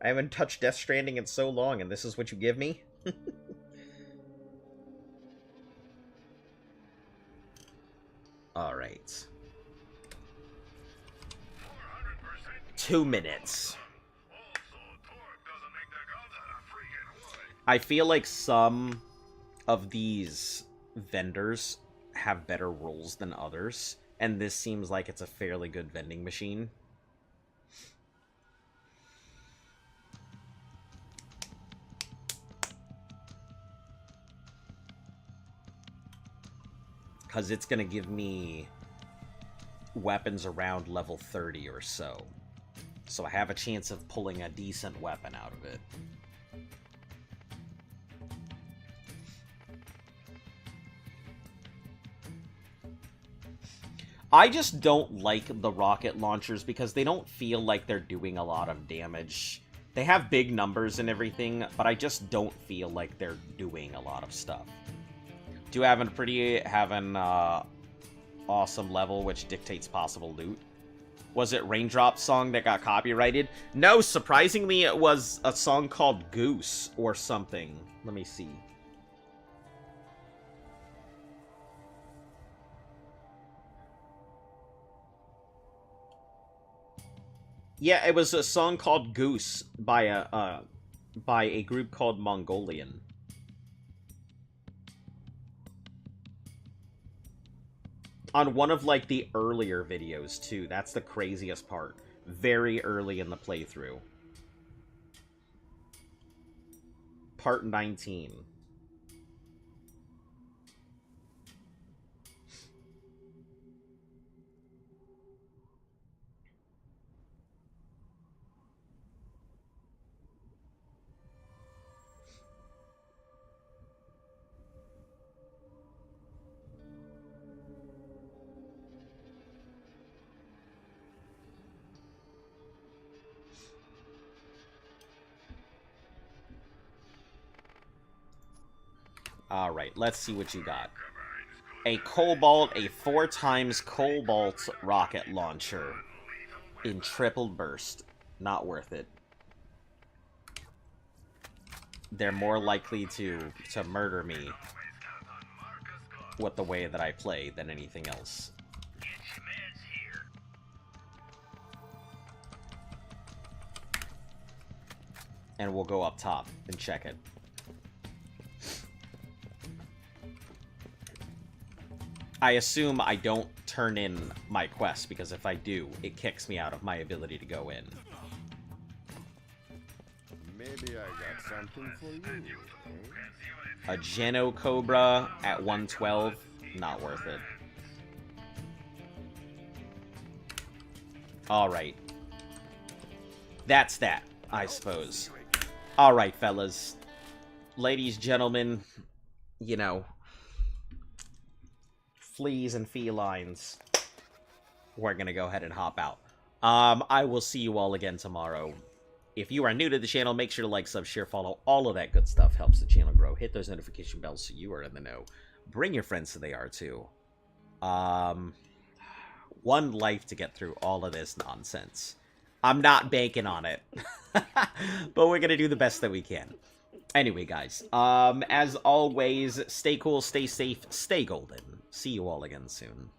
Speaker 2: I haven't touched Death Stranding in so long, and this is what you give me? Alright. 2 minutes. I feel like some of these vendors have better rules than others, and this seems like it's a fairly good vending machine. Because it's going to give me weapons around level 30 or so. So I have a chance of pulling a decent weapon out of it. I just don't like the rocket launchers because they don't feel like they're doing a lot of damage. They have big numbers and everything, but I just don't feel like they're doing a lot of stuff. Do have an awesome level which dictates possible loot. Was it Raindrop song that got copyrighted? No, surprisingly it was a song called Goose or something. Let me see. Yeah, it was a song called Goose by a group called Mongolian. On one of, like, the earlier videos, too. That's the craziest part. Very early in the playthrough. Part 19. Alright, let's see what you got. A Cobalt, a 4x Cobalt rocket launcher in triple burst. Not worth it. they're more likely to murder me with the way that I play than anything else. And we'll go up top and check it. I assume I don't turn in my quest, because if I do, it kicks me out of my ability to go in.
Speaker 3: Maybe I got something for you.
Speaker 2: A Geno Cobra at 112, not worth it. Alright. That's that, I suppose. Alright, fellas. Ladies, gentlemen, you know, fleas and felines, we're gonna go ahead and hop out. I will see you all again tomorrow. If you are new to the channel, make sure to like, sub, share, follow. All of that good stuff helps the channel grow. Hit those notification bells so you are in the know. Bring your friends so they are too. One life to get through all of this nonsense. I'm not banking on it. But we're gonna do the best that we can. Anyway, guys, as always, stay cool, stay safe, stay golden. See you all again soon.